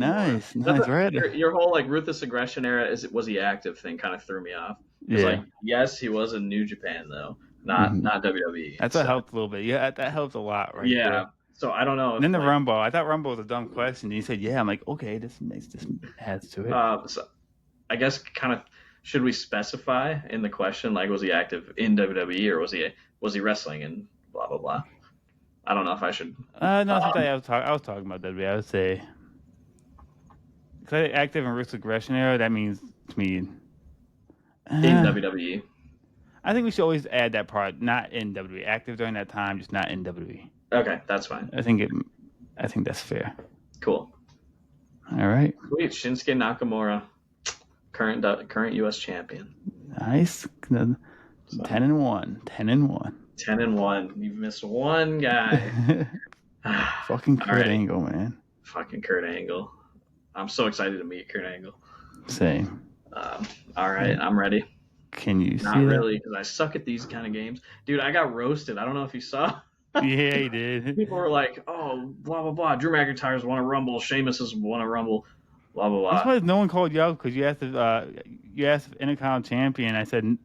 nice. Right. Your whole like ruthless aggression era was he active thing kind of threw me off. It's Yeah. like yes, he was in New Japan though, not WWE. That's what helped a little bit. Yeah, that helped a lot, right? Yeah. There. So I don't know. And then the Rumble. I thought Rumble was a dumb question. And you said, "Yeah." I'm like, "Okay, this adds to it." So I guess kind of should we specify in the question like was he active in WWE or was he wrestling and blah blah blah. I don't know if I should. No, I was talking about WWE. I would say, because active in ruthless aggression era, that means to me In WWE. I think we should always add that part. Not in WWE. Active during that time, just not in WWE. Okay, that's fine. I think that's fair. Cool. All right. Sweet. Shinsuke Nakamura, current U.S. champion. Nice. 10-1. 10-1. 10-1. You've missed one guy. Fucking Kurt Angle, man. Fucking Kurt Angle. I'm so excited to meet Kurt Angle. Same. All right, I'm ready. Can you see Not that? really, because I suck at these kind of games. Dude, I got roasted. I don't know if you saw. Yeah, he did. People were like, "Oh, blah blah blah. Drew McIntyre's won a Rumble. Sheamus has won a Rumble. Blah blah I'm blah." surprised no one called you out because you asked if Intercontinental champion. I said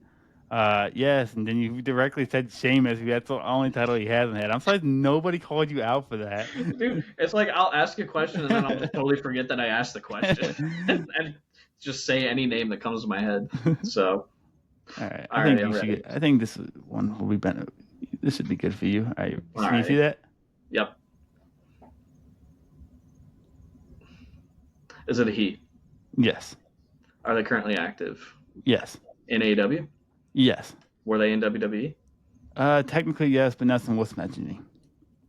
yes, and then you directly said Sheamus. That's the only title he hasn't had. I'm surprised nobody called you out for that. Dude, it's like I'll ask a question and then I'll just totally forget that I asked the question and just say any name that comes to my head. So, All right, I all think right, you I'm should ready. get. I think this one will be better. This should be good for you. All right, All can you see right. that? Yep. Is it a Heat? Yes, Are they currently active yes, in AEW? yes. Were they in WWE? Technically yes, but nothing worth mentioning.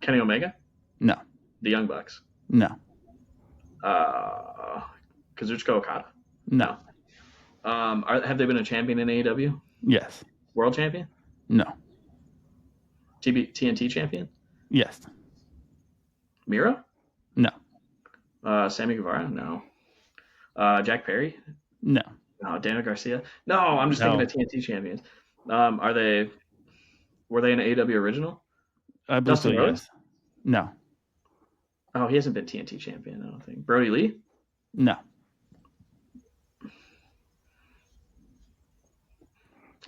Kenny Omega? No, The Young Bucks? no, Uh, Kazuchika Okada? no. No. Have they been a champion in AEW? Yes, World champion? no, TNT champion? yes, Miro? no, Sammy Guevara? No. Jack Perry? no, No. Daniel Garcia? No, I'm just thinking of no. TNT champions. Are they? Were they an AEW original? I believe so. Dustin Rhodes? Yes. No, Oh, he hasn't been TNT champion. I don't think. Brody Lee? no.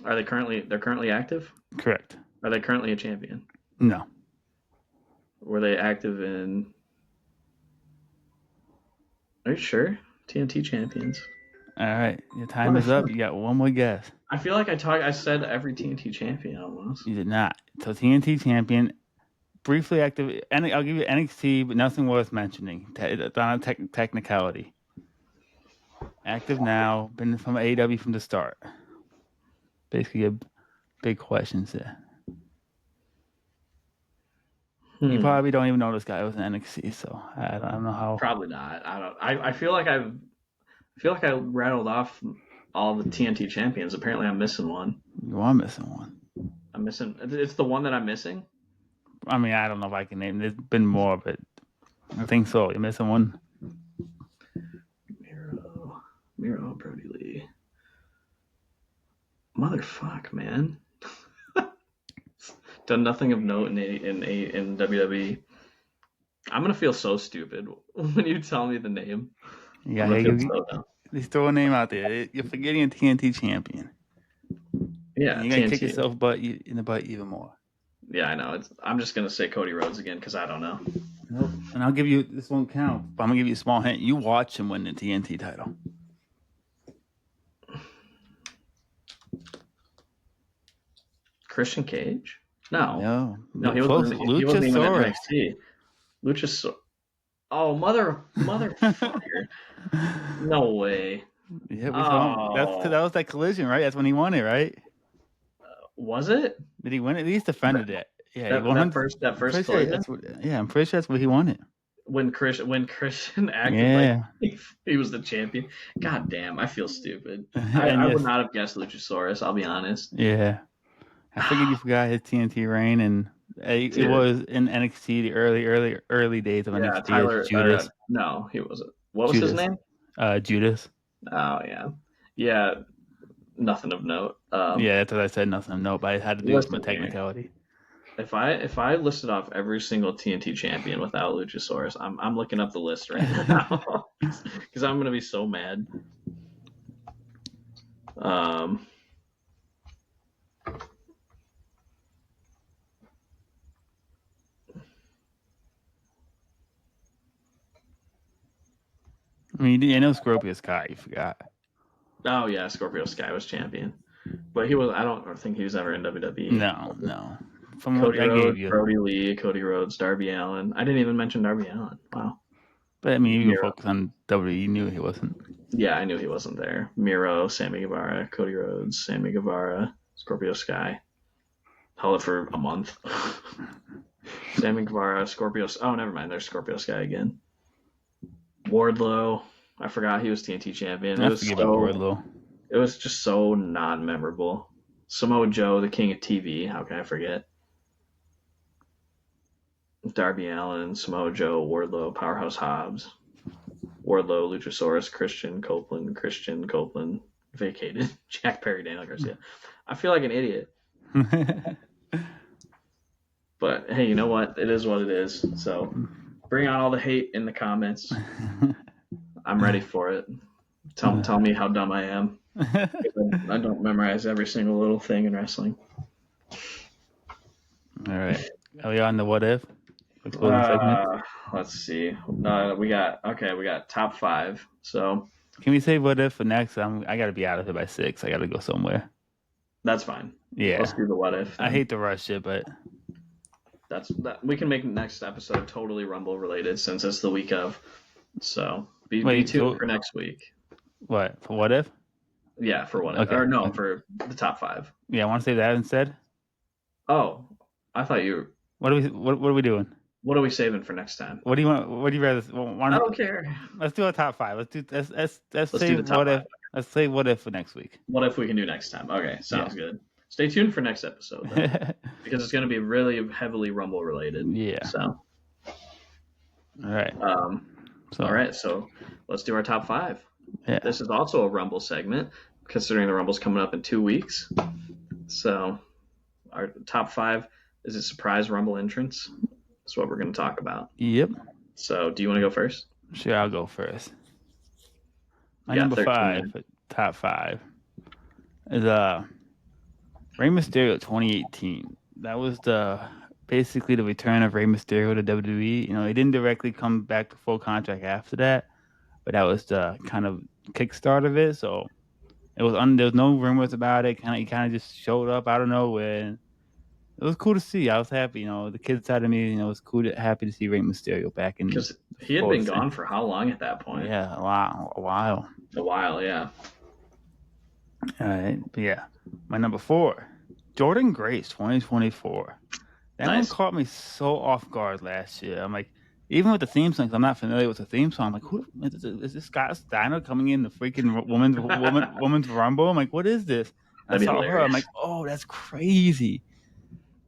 Are they currently? They're currently active. Correct. Are they currently a champion? No. Were they active in? Are you sure? TNT champions. All right, your time is up. Motherfucker. You got one more guess. I feel like I said every TNT champion almost. You did not. So TNT champion, briefly active. And I'll give you NXT, but nothing worth mentioning. It's on a technicality. Active now. Been from AEW from the start. Basically, a big questions there. You Hmm. probably don't even know this guy was in NXT, so I don't know how. Probably not. I don't. I feel like I rattled off all the TNT champions. Apparently, I'm missing one. You are missing one. I'm missing. It's the one that I'm missing. I mean, I don't know if I can name. There's been more, but I think so. You're missing one. Miro, Brody Lee. Motherfuck, man. Done nothing of note in WWE. I'm gonna feel so stupid when you tell me the name. Yeah, I'm gonna hey, feel so dumb. just throw a name out there. You're forgetting a TNT champion. Yeah, And you're gonna kick TNT. yourself in the butt even more. Yeah, I know. I'm just gonna say Cody Rhodes again because I don't know. Nope. And I'll give you this won't count, but I'm gonna give you a small hint. You watch him win the TNT title. Christian Cage? No, No, he close. wasn't. He wasn't even at Luchasaurus. NXT. Luchasaurus. Oh, motherfucker! No way. Yeah, we saw him. That's because Oh, that was that collision, right? That's when he won it, right? was it Did he win it? At least defended it. Yeah, he won. that I'm first pretty sure collision that's what. Yeah, I'm pretty sure that's where he won it. when Christian acted like Yeah, he was the champion? God damn, I feel stupid. and I would yes, not have guessed Luchasaurus. I'll be honest. yeah. I figured you forgot his TNT reign, and it Dude, was in NXT, the early days of yeah, NXT as Tyler. Judas. No, he wasn't. What was his Judas. name? Judas. Oh yeah, yeah. Nothing of note. Yeah, that's what I said. Nothing. No, but I had to do it from a Listen here. technicality. If I listed off every single TNT champion without Luchasaurus, I'm looking up the list right now because I'm gonna be so mad. Um, I mean, I know Scorpius Sky. You forgot. oh yeah, Scorpio Sky was champion, but he was. I don't think he was ever in WWE. No, no. From what Cody I gave Rhodes, you, Brody Lee, Cody Rhodes, Darby Allin. I didn't even mention Darby Allin. Wow. but I mean, you were Miro. focused on WWE. You knew he wasn't. Yeah, I knew he wasn't there. Miro, Sammy Guevara, Cody Rhodes, Sammy Guevara, Scorpio Sky. Held it for a month. Sammy Guevara, Scorpio. Oh, never mind. There's Scorpio Sky again. Wardlow. I forgot he was TNT champion. I forget about Wardlow. It was just so non-memorable. Samoa Joe, the king of TV. How can I forget? Darby Allin, Samoa Joe, Wardlow, Powerhouse Hobbs, Wardlow, Luchasaurus, Christian Copeland, vacated. Jack Perry, Daniel Garcia. I feel like an idiot. But hey, you know what? It is what it is. So bring on all the hate in the comments. I'm ready for it. Tell me how dumb I am. I don't memorize every single little thing in wrestling. All right. Are we on the what if? The closing segment? Let's see. We got top five. So Can we say what if for next? I got to be out of here by 6. I got to go somewhere. that's fine. Let's Yeah. do the what if. I Then. hate to rush it, but That. We can make next episode totally Rumble related since it's the week of. So be wait. tuned So for next week. what? For what if? Yeah, for what if? Okay. Or no, Okay. for the top five. Yeah, I want to say that instead. Oh, I thought you. What are we doing? What are we saving for next time? What do you want? What do you rather? I don't care. Let's do a top 5. Let's Let's do say the top what if. five. Let's say what if for next week. What if we can do next time? Okay, sounds good. Stay tuned for next episode then, because it's going to be really heavily Rumble related. Yeah. So. All right. All right. So let's do our top five. Yeah. This is also a Rumble segment, considering the Rumble's coming up in 2 weeks. So our top five is a surprise Rumble entrance. That's what we're going to talk about. Yep. So do you want to go first? Sure, I'll go first. My number 5, top 5, is Rey Mysterio 2018. That was basically the return of Rey Mysterio to WWE. You know, he didn't directly come back to full contract after that, but that was the kind of kickstart of it. So it was there was no rumors about it. He kind of just showed up out of nowhere. And it was cool to see. I was happy. You know, the kid side of me, you know, was happy to see Rey Mysterio back in. Because he had been gone for how long at that point? Yeah, a while. A while, yeah. All right, but yeah, my number 4, Jordan Grace 2024. That one caught me so off guard last year. I'm like, even with the theme song, 'cause I'm not familiar with the theme song. I'm like, who is this Scott Steiner coming in the freaking women's rumble? I'm like, what is this? I saw her. I'm like, oh, that's crazy.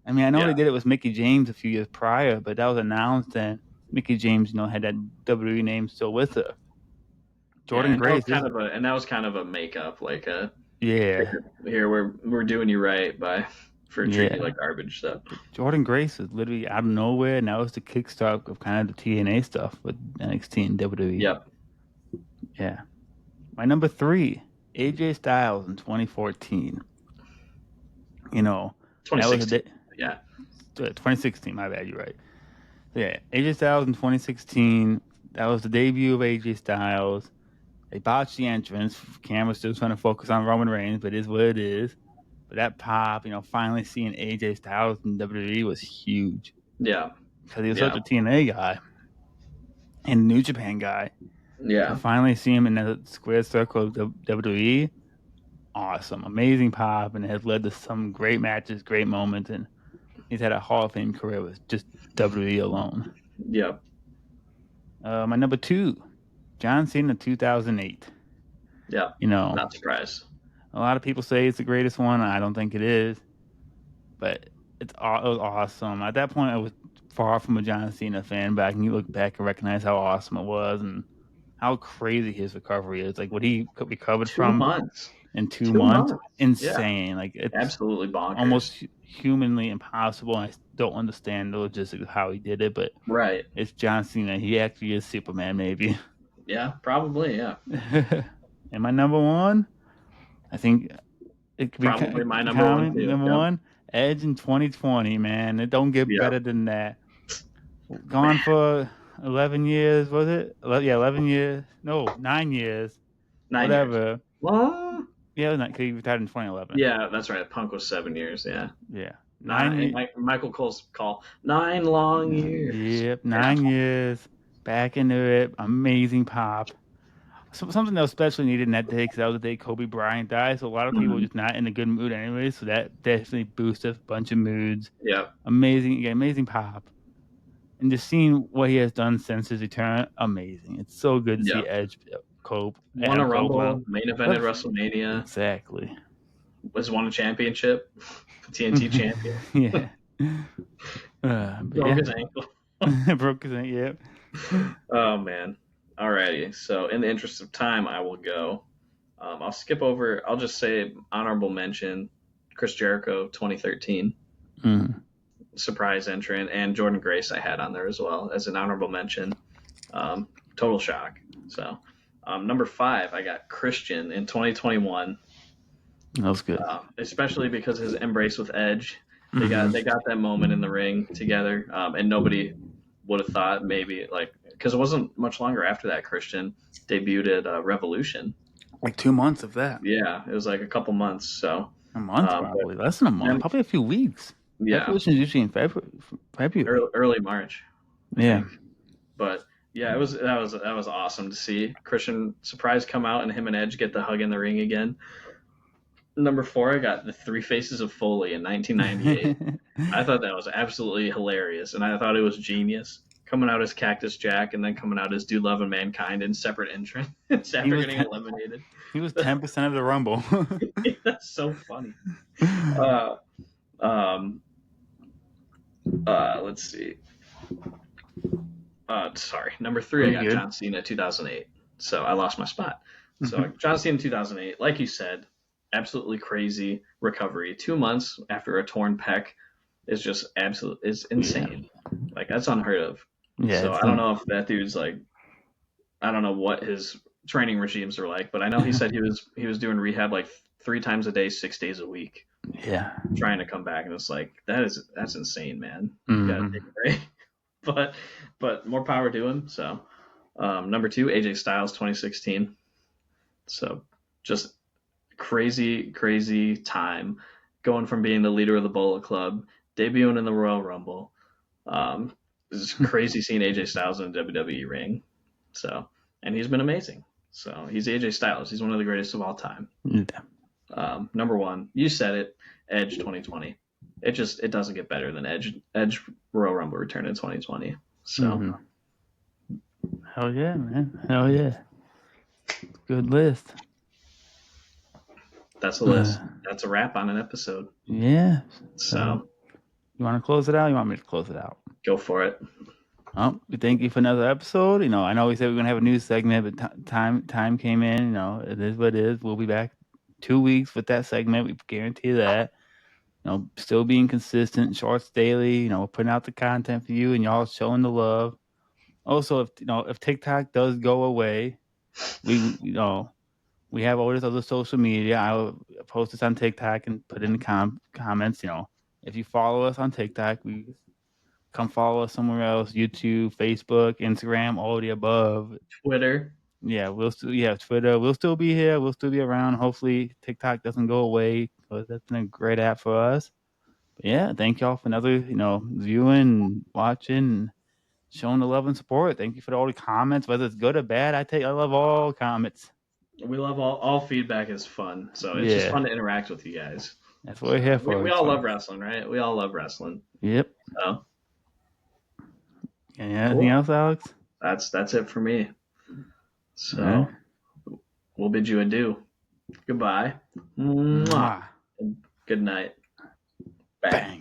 I mean, I know they did it with Mickie James a few years prior, but that was announced, and Mickie James, you know, had that WWE name still with her. Jordan Grace, that was kind of a makeup, like a here we're doing you right for treating you like garbage stuff. Jordan Grace is literally out of nowhere, and that was the kickstart of kind of the TNA stuff with NXT and WWE. Yep. Yeah. My number 3, AJ Styles in 2014. You know, 2016. Yeah. 2016. My bad. You're right. Yeah, AJ Styles in 2016. That was the debut of AJ Styles. They botched the entrance. Camera's still trying to focus on Roman Reigns, but it is what it is. But that pop, you know, finally seeing AJ Styles in WWE was huge. Yeah. Because he was such a TNA guy and New Japan guy. Yeah. To finally see him in the square circle of WWE, awesome. Amazing pop, and it has led to some great matches, great moments, and he's had a Hall of Fame career with just WWE alone. Yep. My number 2, John Cena 2008. Yeah. You know, not surprised. A lot of people say it's the greatest one. I don't think it is, but it was awesome. At that point, I was far from a John Cena fan, but I can look back and recognize how awesome it was and how crazy his recovery is. Like what he recovered from in 2 months, insane. Yeah. Like it's absolutely bonkers, almost humanly impossible. And I don't understand the logistics of how he did it, but it's John Cena. He actually is Superman, maybe. Yeah, probably. Yeah. And my number 1. I think it could be probably my number 1 too. Number 1, Edge in 2020, man. It don't get better than that. Gone for 11 years, was it? Yeah, 11 years. No, 9 years. 9 whatever. Years. Well, yeah, because he retired in 2011. Yeah, that's right. Punk was 7 years. Yeah. Yeah. 9. Michael Cole's call 9 long years. Yep, 9 years. Back into it. Amazing pop. Something that was especially needed in that day because that was the day Kobe Bryant died. So a lot of people were just not in a good mood anyway. So that definitely boosted a bunch of moods. Yeah. Amazing pop. And just seeing what he has done since his return, amazing. It's so good to see Edge cope. Won a Rumble, main event at WrestleMania. Exactly. Won a championship, TNT champion. Yeah. Broke his ankle. Broke his ankle, yeah. Oh, man. Alrighty. So, in the interest of time, I will go. I'll skip over. I'll just say honorable mention: Chris Jericho, 2013 Mm. surprise entrant, and Jordan Grace I had on there as well as an honorable mention. Um, Total shock. So number 5, I got Christian in 2021, That was good. especially because his embrace with Edge. Hmm. They got that moment in the ring together, and nobody would have thought maybe like because it wasn't much longer after that Christian debuted at Revolution. Like 2 months of that. Yeah, it was like a couple months. So, A month, but probably less than a month. then Probably a few weeks. yeah, Revolution is usually in February. February. early March, I Yeah. think. But yeah, it was that was awesome to see Christian surprise come out and him and Edge get the hug in the ring again. Number 4, I got the Three Faces of Foley in 1998. I thought that was absolutely hilarious, and I thought it was genius. Coming out as Cactus Jack and then coming out as Dude Love and Mankind in separate entrants he after was getting 10, eliminated. he was 10% of the Rumble. That's so funny. Uh, um, let's see. Sorry, number 3, I Pretty got good. John Cena 2008. So I lost my spot. So Hmm. John Cena 2008, like you said, absolutely crazy recovery. 2 months after a torn pec is just absolute is Yeah. insane. Like that's unheard of. Yeah. So I don't know if that dude's like I don't know what his training regimes are like, but I know he said he was doing rehab like 3 times a day, 6 days a week, Yeah. trying to come back, and it's like that's insane, man. You got to take Hmm. a break. but more power to him. So number 2, AJ Styles, 2016. So just crazy time going from being the leader of the Bullet Club, debuting in the Royal Rumble. It's crazy seeing AJ Styles in a WWE ring. So, and he's been amazing. So he's AJ Styles. He's one of the greatest of all time. Yeah. Number 1, you said it, Edge 2020. It doesn't get better than Edge Royal Rumble return in 2020. So Hmm. Hell yeah, man. Hell yeah. Good list. that's the Uh, list. That's a wrap on an episode. yeah. So, So you want to close it out? You want me to close it out? go for it. We thank you for another episode. I know we said we are gonna have a new segment, but time came in. It is what it is. We'll be back 2 weeks with that segment. We guarantee that. Still being consistent, shorts daily. We're putting out the content for you, and y'all showing the love. Also, if TikTok does go away, we have all this other social media. I'll post this on TikTok and put in the comments. If you follow us on TikTok, we come follow us somewhere else. YouTube, Facebook, Instagram, all the above. Twitter. Yeah, Twitter. We'll still be here. We'll still be around. Hopefully, TikTok doesn't go away because that's been a great app for us. But yeah, thank y'all for another, viewing, watching, showing the love and support. Thank you for all the comments, whether it's good or bad. I love all comments. We love all feedback is fun. So it's just Yeah, fun to interact with you guys. that's what we're here So for. we It's all fun. love wrestling, right? We all love wrestling. Yep. So Anything cool. else, Alex? That's it for me. All right. So we'll bid you adieu. Goodbye. Mwah. Mwah. Good night. Bang. Bang.